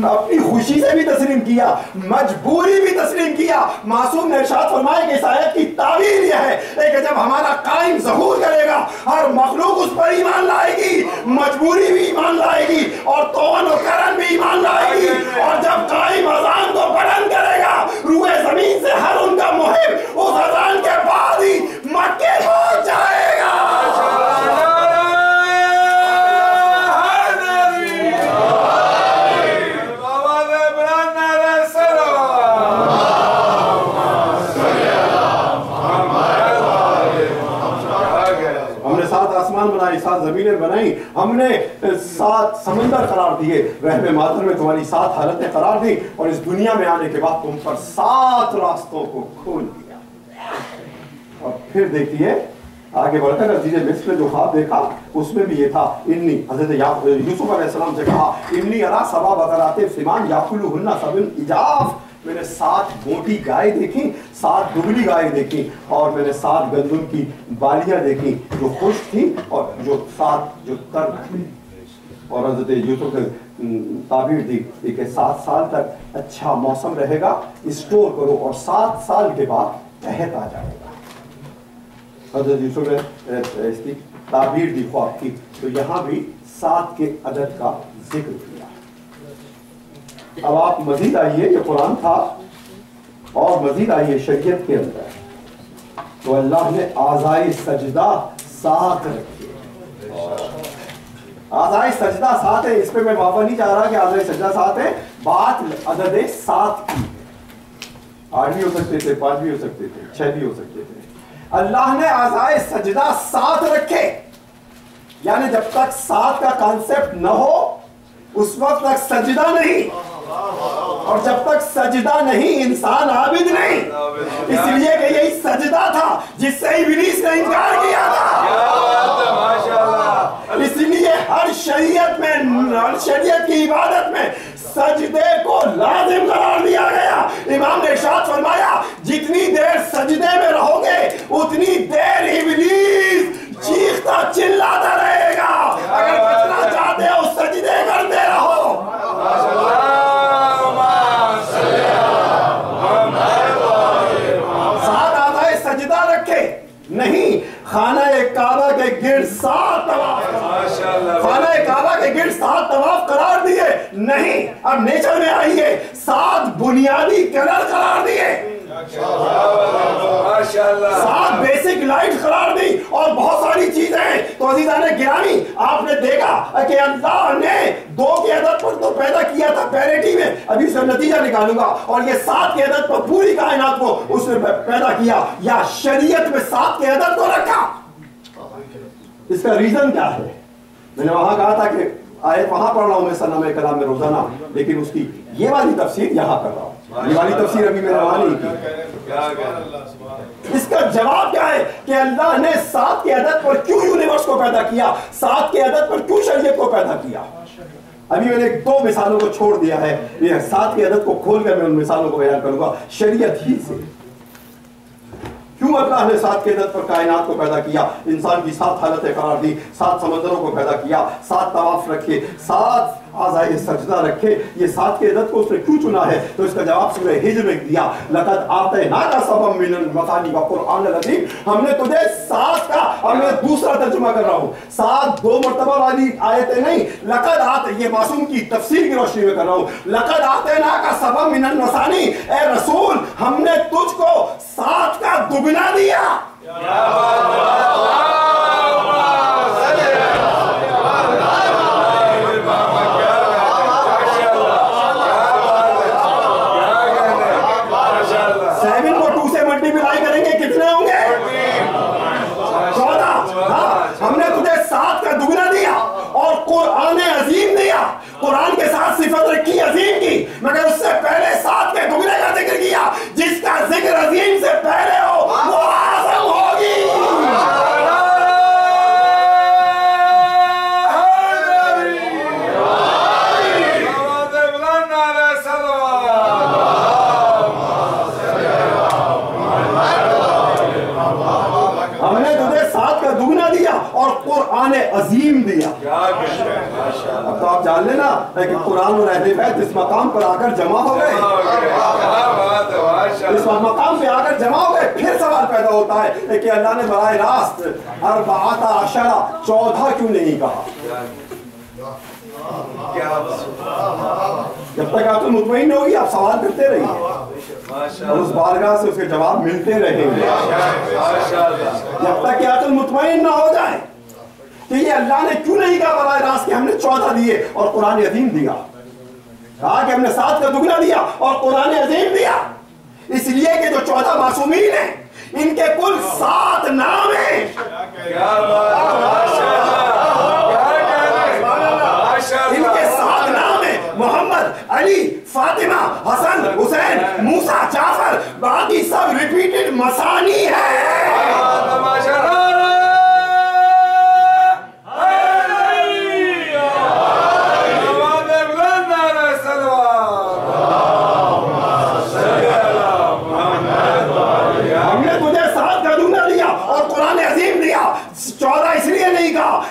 अपनी खुशी से भी तस्लीम किया, मजबूरी भी तस्लीम किया। मासूम ने इरशाद फरमाया कि इस आयत की तावीर यह है कि जब हमारा कायम ज़हूर करेगा, हर मखलूक उस पर ईमान लाएगी, मजबूरी भी ईमान लाएगी, और तौअन और करन भी ईमान लाएगी। और जब कायम अज़ान को बुलंद करेगा, रूए जमीन से हर उनका मुहिब उस अज़ान के बाद ही मक्के पहुंच जाएगा। हमने 7 आसमान बनाए, 7 जमीनें बनाई, हमने 7 समंदर करार दिए, रहमे मातर में तुम्हारी 7 हालतें करार दी, और इस दुनिया में आने के बाद तुम पर 7 रास्तों को खोल दिया। और फिर देखिए आगे बढ़कर अजीज मिस्र ने जो ख्वाब देखा उसमें भी ये था, इन्नी हजरत यूसुफ अलैहिस्सलाम से कहा, इन्नी अरा सबा बकराते सिमान याकुलुहुन्ना सबन इजाफ, मैंने 7 मोटी गाय देखी, 7 दुबली गाय देखी, और मैंने 7 गंदुम की बालियां देखी जो खुश थी, और जो 7 जो तर थी। और हजरत यूसुफ ने ताबीर दी कि 7 साल तक अच्छा मौसम रहेगा, स्टोर करो, और 7 साल के बाद कहत आ जाएगा। हजरत यूसुफ ने इसकी ताबीर दी ख्वाब की, तो यहाँ भी 7 के अदद का जिक्र किया। अब आप मजीद आइए, ये कुरान था, और मजीद आइए शरीयत के अंदर, तो अल्लाह ने आज़ाए सजदा 7 रखी। आज़ाए सजदा 7 है, इस पे मैं वापस नहीं जा रहा कि आज़ाए सजदा 7 है, बात अदद 7 की। 8 भी हो सकते थे, 5 भी हो सकते थे, 6 भी हो सकते थे। अल्लाह ने आज़ाए सजदा 7 रखे, यानी जब तक 7 का कॉन्सेप्ट न हो उस वक्त तक सजदा नहीं, और जब तक सजदा नहीं इंसान आबिद नहीं। इसलिए कि यही सजदा था जिससे इब्लीस ने इनकार किया था। इसलिए हर शरीयत में, हर शरीयत की इबादत में सजदे को लाजिम करार दिया गया। इमाम ने इरशाद फरमाया, जितनी देर सजदे में रहोगे उतनी देर इब्लीस चीखता चिल्लाता रहेगा। अगर बचना चाहते हो सजदे करते रहो। सजदा रखे नहीं, खाना काबा के गिर्द 7 तवाफ, खाना काबा के गिर्द 7 तवाफ करार दिए नहीं। अब नेचर में आइए, 7 बुनियादी कलर करार दिए, 7 बेसिक लाइट करार दी, और बहुत सारी चीजें। तो अज़ीज़ान गिरामी, आपने देखा कि अल्लाह ने 2 के अदद पर तो पैदा किया था पैरिटी में, अभी से नतीजा निकालूंगा, और ये 7 के अदद पर पूरी कायनात को उसने पैदा किया, या शरीयत में 7 के अदद को रखा। इसका रीजन क्या है? मैंने वहां कहा था कि आयत वहां पढ़ रहा हूं मैं सन्नामे कलाम में रोजाना, लेकिन उसकी ये वाली तफसीर यहाँ कर रहा हूँ। ये वाली तफसीर अभी मैंने वहां नहीं की। इसका जवाब क्या है कि अल्लाह ने 7 के अदद पर क्यों यूनिवर्स को पैदा किया, 7 के अदद पर क्यों शरीयत को पैदा किया। अभी मैंने 2 मिसालों को छोड़ दिया है, ये 7 के अदद को खोलकर मैं उन मिसालों को बयान करूंगा शरीयत ही से। क्यों अल्लाह ने 7 के अदद पर कायनात को पैदा किया, इंसान की 7 हालतें करार दी, 7 समंदरों को पैदा किया, 7 तवाफ रखे, 7 आज़ाए सजदा रखे, ये 7 के अदद को उसने क्यों चुना है? तो इसका जवाब सूरह हिज्र में दिया, लक़द आतैनाका सबअम मिनल मसानी व क़ुरआनिल अज़ीम, हमने तुझे 7 का, और मैं दूसरा तर्जुमा कर रहा हूँ, 7 2 मर्तबा वाली आयतें नहीं, लक़द आते, ये मासूम की तफसीर की रोशनी में कर रहा हूँ, लक़द आतैनाका सबअम मिनल मसानी, ए रसूल हमने तुझको 7 का दुगना दिया। कुरान के साथ सिफत रखी अजीम की, मगर उससे पहले 7 के दुगने का जिक्र किया। जिसका जिक्र अजीम से पहले हो वो आज़म होगी। हमने तुझे 7 का दुगना दिया और कुरान अजीम दिया। अब तो आप जान लेना कि कुरान और अहले बैत इस मकाम पर आकर जमा हो गए, इस मकाम पे आकर जमा हो गए। फिर सवाल पैदा होता है कि अल्लाह ने बराह रास्त 14 क्यों नहीं कहा? जब तक आप तो मुतमईन होगी आप सवाल करते रहिए और उस बारगाह से उसके जवाब मिलते रहेंगे, जब तक कि आप मुतमईन ना हो जाए कि ये अल्लाह ने क्यों नहीं कहा बराह रास्त कि हमने 14 दिए और कुरान अजीम दिया। कहा कि हमने 7 का दुगना दिया और कुरान अजीम दिया, इसलिए कि जो 14 मासूमीन हैं इनके कुल 7 नाम हैं। इनके 7 नाम हैं, मोहम्मद, अली, फातिमा, हसन, हुसैन, मूसा, जाफर, बाकी सब रिपीटेड मसानी है।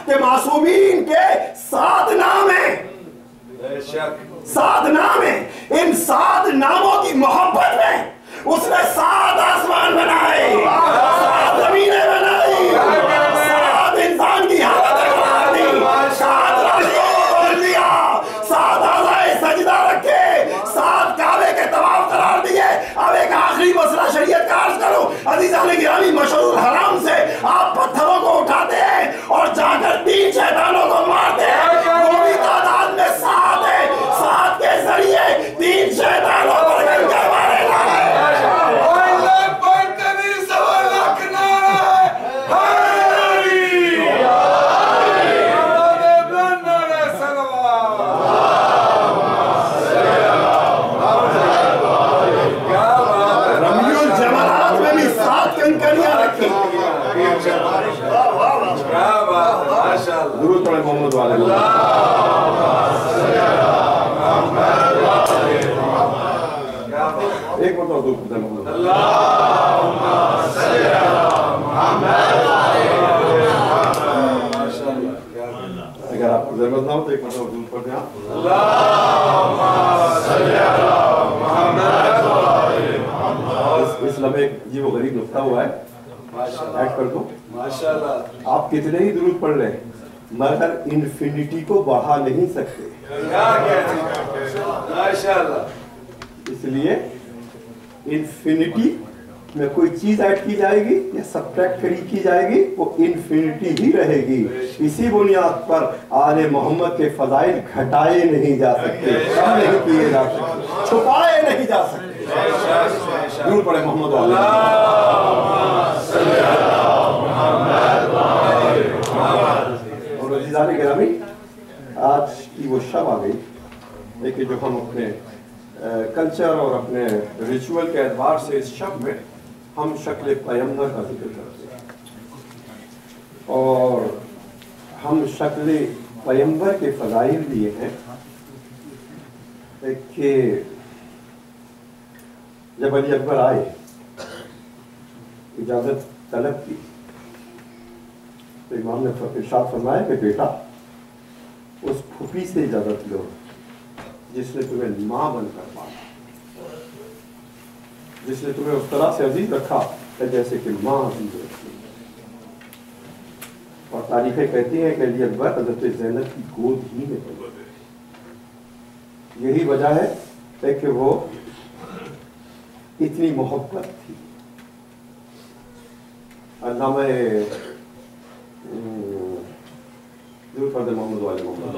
कि मासूमीन के 7 नाम हैं, 7 नाम हैं। इन 7 नामों की मोहब्बत में उसने 7 आसमान बनाए, 7 जमीनें बनाई, 7 इंसान की हालत करार दी, 7 रास्तों को खोल दिया, 7 आज़ाए सजदा रखे, 7 काबे के तवाफ करार दिए। अब एक आखिरी मसला शरीयत का अर्ज करो। अज़ीज़ान गिरामी, मशरूर हराम से आप पत्थरों को उठाते हैं और जाकर 3 शैतानों को मारते हैं, वो भी तादाद में 7 है। 7 के जरिए 3 शैतानों पर गंगा मारेगा। रमियुल जमात में भी 7 कंकड़ियां रखी। दुरूद पढ़े मोहम्मद वाले। एक बार तो दुरूद पढ़े मोहम्मद। अगर आपको जरूरत ना हो तो एक मतलब दुरूद पढ़ दें आप। इस लम्हे जीवो गरीब नुक्ता हुआ है, ऐड कर दो। माशाल्लाह। आप कितने ही दुरूद पढ़ रहे हैं मगर इन्फिनिटी को बढ़ा नहीं सकते। माशाल्लाह। इसलिए इन्फिनिटी में कोई चीज ऐड की जाएगी या सब्ट्रैक्ट की जाएगी वो इन्फिनिटी ही रहेगी। इसी बुनियाद पर आले मोहम्मद के फजाइल घटाए नहीं जा सकते, कम नहीं किए जा सकते, छुपाए नहीं जा सकते। दूर पड़े मोहम्मद वाले। और गिरामी आज کہ جو ہم اپنے کلچر اور اپنے ریچول کے اعتبار سے اس شب میں ہم شکل پیغمبر کا ذکر کرتے ہیں، اور ہم شکل پیغمبر کے فضائل بھی یہ ہیں کہ جب علی اکبر آئے اجازت طلب کی تو امام نے ارشاد فرمایا کہ بیٹا اس پھوپھی سے اجازت لو جس نے تمہیں ماں بن کر پالا، جس نے تمہیں اس طرح سے عزیز رکھا جیسے کہ ماں عزیز رکھتی ہے۔ اور تاریخیں کہتی ہیں کہ علی اکبر حضرت زینب کی گود ہی میں پڑے، یہی وجہ ہے کہ وہ اتنی محبت تھی۔ علامہ محمد والے محمد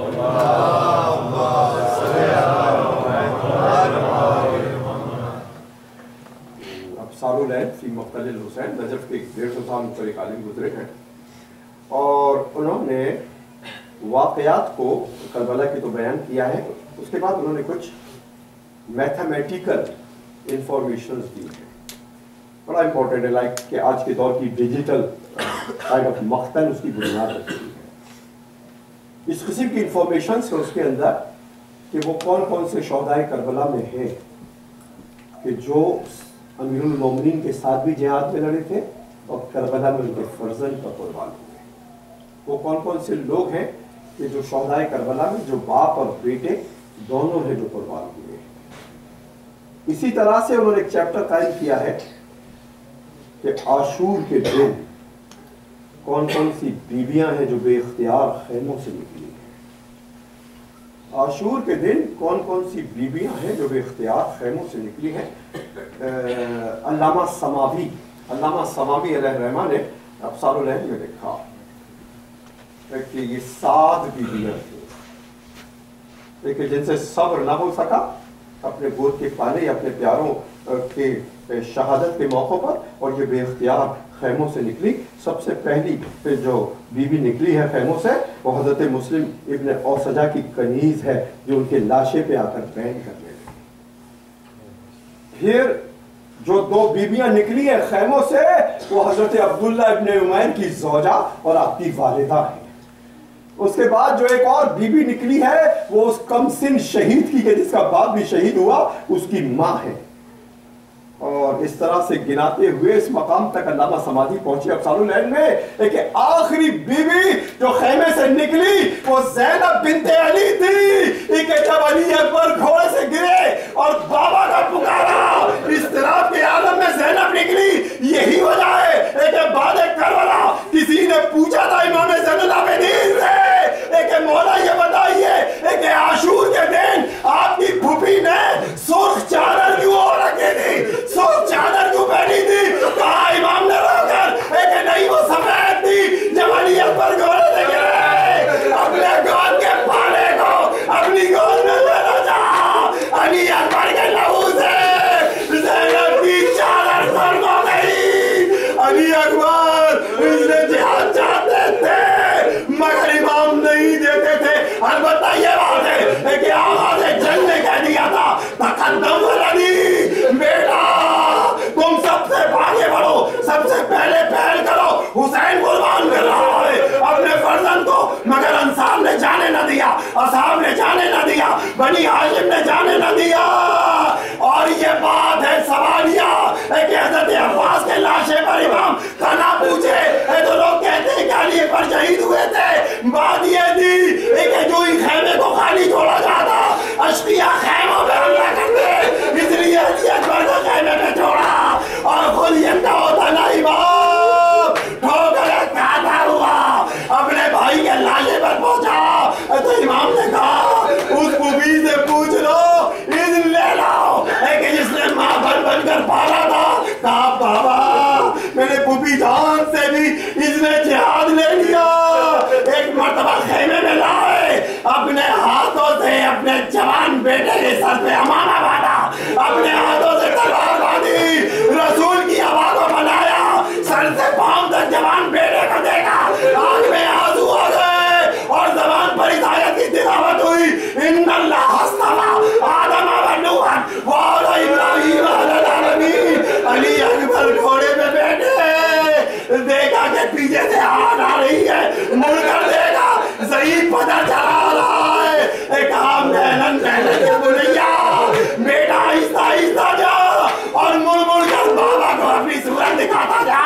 ابصار العین فی مقتل الحسین، نجف کے 150 سال پر ایک عالم گزرے ہیں، اور انہوں نے واقعات کو کربلا کی تو بیان کیا ہے، اس کے بعد انہوں نے کچھ میتھمیٹیکل انفارمیشنز دی ہیں، بڑا امپورٹنٹ ہے، لائک کہ آج کے دور کی ڈیجیٹل کائنڈ آف مختن اس کی بنیاد رکھتی ہے۔ اس قسم کی انفارمیشنز ہے اس کے اندر کہ وہ کون کون سے شہدائے کربلا میں ہیں کہ جو امیر المومنین کے ساتھ بھی جہاد میں لڑے تھے اور کربلا میں ان کے فرزند کا قربان ہوئے، وہ کون کون سے لوگ ہیں کہ جو شہدائے کربلا میں جو باپ اور بیٹے دونوں ہیں جو قربان ہوئے۔ اسی طرح سے انہوں نے ایک چیپٹر قائم کیا ہے کہ عاشور کے دن کون کون سی بیویاں ہیں جو بے اختیار خیموں سے نکلی ہیں، عاشور کے دن کون کون سی بیویاں ہیں جو بے اختیار خیموں سے نکلی ہیں۔ علامہ سماوی علیہ الرحمہ نے ابصار العین میں لکھا کہ یہ 7 بیویاں تھیں کہ جن سے صبر نہ ہو سکا اپنے گود کے پانے یا اپنے پیاروں کے شہادت کے موقع پر، اور یہ بے اختیار خیموں سے نکلی۔ سب سے پہلی جو بیوی نکلی ہے خیموں سے وہ حضرت مسلم ابن اوسجہ کی کنیز ہے جو ان کے لاشے پہ آ کر بین کرنے لگی۔ پھر جو 2 بیویاں نکلی ہیں خیموں سے وہ حضرت عبداللہ ابن عمیر کی زوجہ اور آپ کی والدہ ہیں۔ اس کے بعد جو ایک اور بیوی نکلی ہے وہ اس کم سن شہید کی کہ جس کا باپ بھی شہید ہوا، اس کی ماں ہے۔ اور اس طرح سے گناتے ہوئے اس مقام تک علامہ سمادی پہنچے ابصار العین میں کہ آخری بیوی جو خیمے سے نکلی وہ زینب بنت علی تھی کہ جب علی اکبر گھوڑے سے گرے اور بابا کا پکارا، اضطراب کے عالم میں زینب نکلی۔ یہی وجہ ہے کہ بعد کربلا کسی نے پوچھا تھا امام زین العابدین سے کہ مولا یہ بتائیے کہ عاشور کے دن آپ کی پھوپھی نے سرخ چادر کیوں اوڑھ رکھی تھی، سرخ چادر کیوں پہنی تھی؟ کہا امام نے رو کر کہ نہیں وہ سفید تھی۔ جب علی اکبر گھوڑے سے گرے اپنے گود کے پانے کو اپنی گود میں لینا چاہا، علی اکبر کے لہو سے زینب کی چادر سرخ ہو گئی۔ علی اکبر اس نے جہاد چاہتے تھے مگر امام نہیں دیتے تھے۔ البتہ یہ بات ہے کہ آغاز جنگ نے کہہ دیا تھا تقدم علی، بیٹا تم سب سے آگے بڑھو، سب سے پہلے پہل کرو، حسین قربان کر رہا ہے اپنے فرزند کو، مگر انصار نے جانے نہ دیا، اصحاب نے جانے نہ دیا، بنی ہاشم نے جانے نہ دیا۔ اور یہ بات ہے سوالیہ کہ حضرت عباس کے لاشے پر امام کنا پوچھے تو لوگ کہتے ہیں کہ علی پر شہید ہوئے تھے۔ بات یہ تھی کہ جو ہی خیمے کو خالی چھوڑا جاتا اشقیاء خیموں پہ حملہ کرتے، اس لیے علی اکبر کو خیمے پہ چھوڑا اور خود یہ ہوتا نا امام ٹھوکر کھاتا ہوا اپنے بھائی کے لاشے پر پہنچا تو امام نے کہا اس پھوپھی سے پوچھ لو، اذن لے لاؤ کہ جس نے ماں بن کر پالا تھا۔ کہا بابا میں نے پھوپھی جان سے بھی اذن جہاد لے لیا۔ ایک مرتبہ خیمے میں لائے، اپنے ہاتھوں سے اپنے جوان بیٹے کے سر پہ امامہ باندھا، اپنے ہاتھوں سے تلوار باندھی، رسول کی ہوا کو بنایا، سر سے پاؤں تک جوان بیٹے کو دیکھا، آنکھ میں آنسو آ گئے اور زبان پر ہدایت کی تلاوت ہوئی، ان اللہ اصطفیٰ پیچھے سے آگ آ رہی ہے, مڑ کر دیکھا ضعیف پتہ چلا رہا ہے. ایک عام محنت کے بولیا بیٹا آہستہ آہستہ جا اور مڑ مڑ کر بابا کو اپنی صورت دکھاتا جا.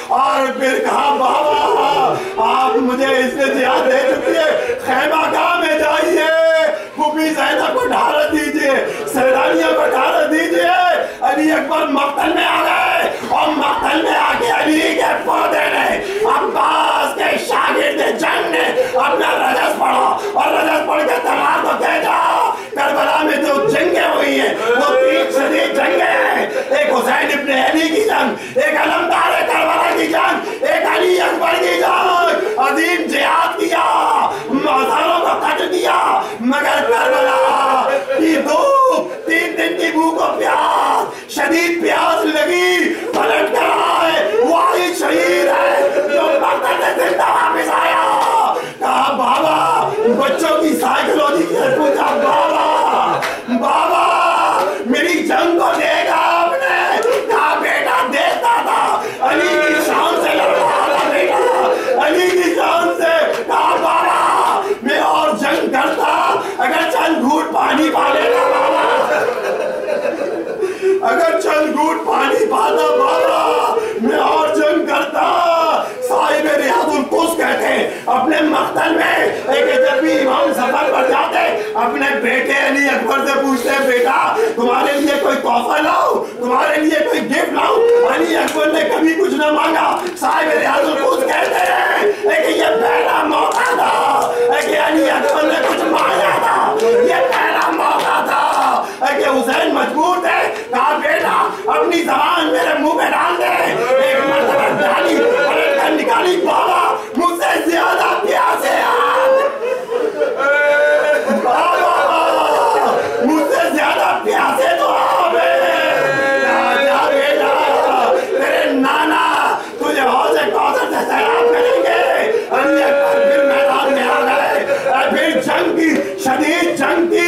اور پھر کہا بابا آپ مجھے اس نے زیاد دے چکی ہے, خیمہ گاہ میں جائیے, پھوپھی زینب کو ڈھارت دیجئے, سیدانیوں کو ڈھارت دیجئے. علی اکبر مقتل میں آ گئے اور مقتل میں آ کے علی کے پودے نے, عباس کے شاگرد جنگ نے اپنا رجس پڑھا اور رجس پڑھ کے تلوار کو بھیجا. کربلا میں جو جنگیں ہوئی ہیں وہ 3 شدید جنگیں ہیں. ایک حسین ابن علی کی جنگ, ایک علمدار کربلا کی جنگ, ایک علی اکبر کی جنگ. عظیم جہاد کیا, ہزاروں کو قتل کیا, مگر کربلا کی دھوپ, 3 دن کی بھوک و پیاس, شدید پیاس لگی, پلٹ کر آئے, وہی شہید ہے جو مقتل سے زندہ واپس آیا. کہا بابا, بچوں کی سائیکلوجی سے پوچھا بابا میری جنگ کو دیکھا آپ نے؟ کہا بیٹا دیکھتا تھا, علی کی شان سے لڑ رہا تھا بیٹا, علی کی شان سے. کہا بابا میں اور جنگ کرتا اگر چند گھوٹ پانی پا لیتا بابا, اگر چند گھوٹ پانی پاتا بابا میں اور جنگ کرتا. صاحب ریاض القدس کہتے ہیں اپنے مقتل میں جب بھی امام سفر پر جاتے اپنے بیٹے علی اکبر سے پوچھتے بیٹا تمہارے لیے کوئی تحفہ لاؤ, تمہارے لیے کوئی گفٹ لاؤ. علی اکبر نے کبھی کچھ نہ مانگا. صاحب ریاض القدس کہتے ہیں کہ یہ پہلا موقع تھا کہ علی اکبر نے کچھ مانگا تھا, یہ پہلا موقع تھا کہ حسین مجبور تھے. کہا بیٹا اپنی زبان میرے منہ میں ڈال دے. ایک مرتبہ ڈالی, پلٹ کر نکالی, بابا مجھ سے زیادہ پیاسے آپ, بابا مجھ سے زیادہ پیاسے تو آپ ہیں. جا بیٹا تیرے نانا تجھے حوض کوثر سے سیراب کریں گے. علی اکبر پھر میدان میں آ گئے, پھر جنگ کی, شدید جنگ کی.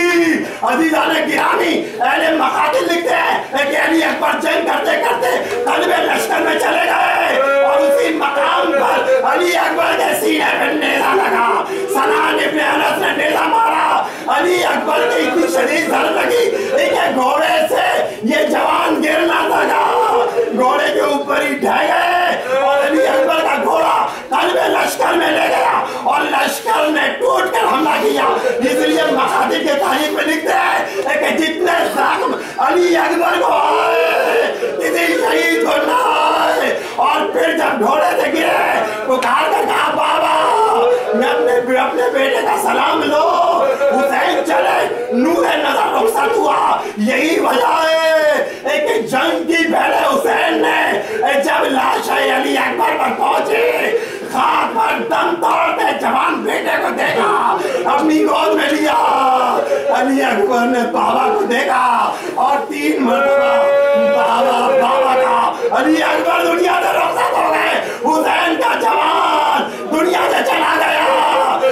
عزیزان گرامی, اہل مقاتل لکھتے ہیں کہ علی اکبر جنگ کرتے کرتے قلب لشکر میں چلے گئے اور اسی مقام پر علی اکبر کے سینے پہ نیزہ لگا. سنان ابن انس نے نیزہ مارا. علی اکبر کی اتنی شدید ضرب لگی کہ گھوڑے سے یہ جوان گرنا لگا, گھوڑے کے اوپر ہی ڈھہ گئے اور علی اکبر کا گھوڑا قلب لشکر میں لے گیا اور لشکر نے ٹوٹ کر حملہ کیا. اس لیے مقاتل کے تاریخ میں لکھتے ہیں کہ جتنے زخم علی اکبر کو آئے کسی شہید کو نہ آئے. اور پھر جب گھوڑے سے گرے پکار کر کہا بابا میں اپنے بیٹے کا سلام لو. حسین چلے, نور نظر رخصت ہوا. یہی وجہ ہے کہ جنگ کی پہلے حسین نے جب لاش علی اکبر پر پہنچی, خاک پر دم توڑتے جوان بیٹے کو دیکھا, اپنی گود میں لیا. علی اکبر نے بابا کو دیکھا اور 3 مرتبہ بابا کا. علی اکبر دنیا سے رخصت ہو گئے. حسین کا جوان دنیا سے چلا گیا.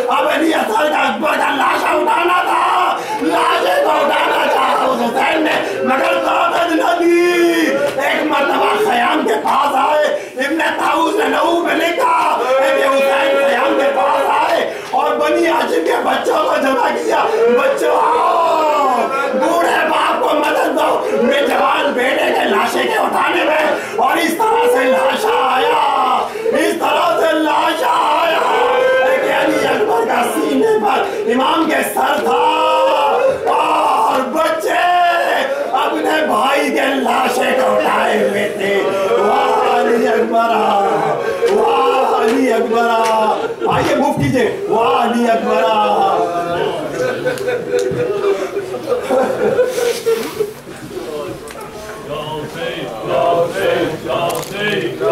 اب علی اصغر کا اکبر کا لاشا اٹھانا تھا, لاشے کو اٹھانا چاہا حسین نے مگر طاقت نہ دی. ایک مرتبہ خیام کے پاس آئے, ابن طاؤس نے نحو میں لکھا کہ حسین خیام کے پاس آئے اور بنی ہاشم کے بچوں کو جمع کیا. بچوں آؤ, بوڑھے باپ کو مدد دو میں جوان بیٹے کے لاشے کے اٹھانے میں. اور اس طرح سے لاشا آیا, اس طرح سے لاشا آیا کہ علی اکبر کا سینے پر امام کے سر تھا اور بچے اپنے بھائی کے لاشے کو اٹھائے ہوئے تھے. واہ علی اکبر, واہ علی اکبر. آئیے موو کیجئے. واہ علی اکبر.
Go,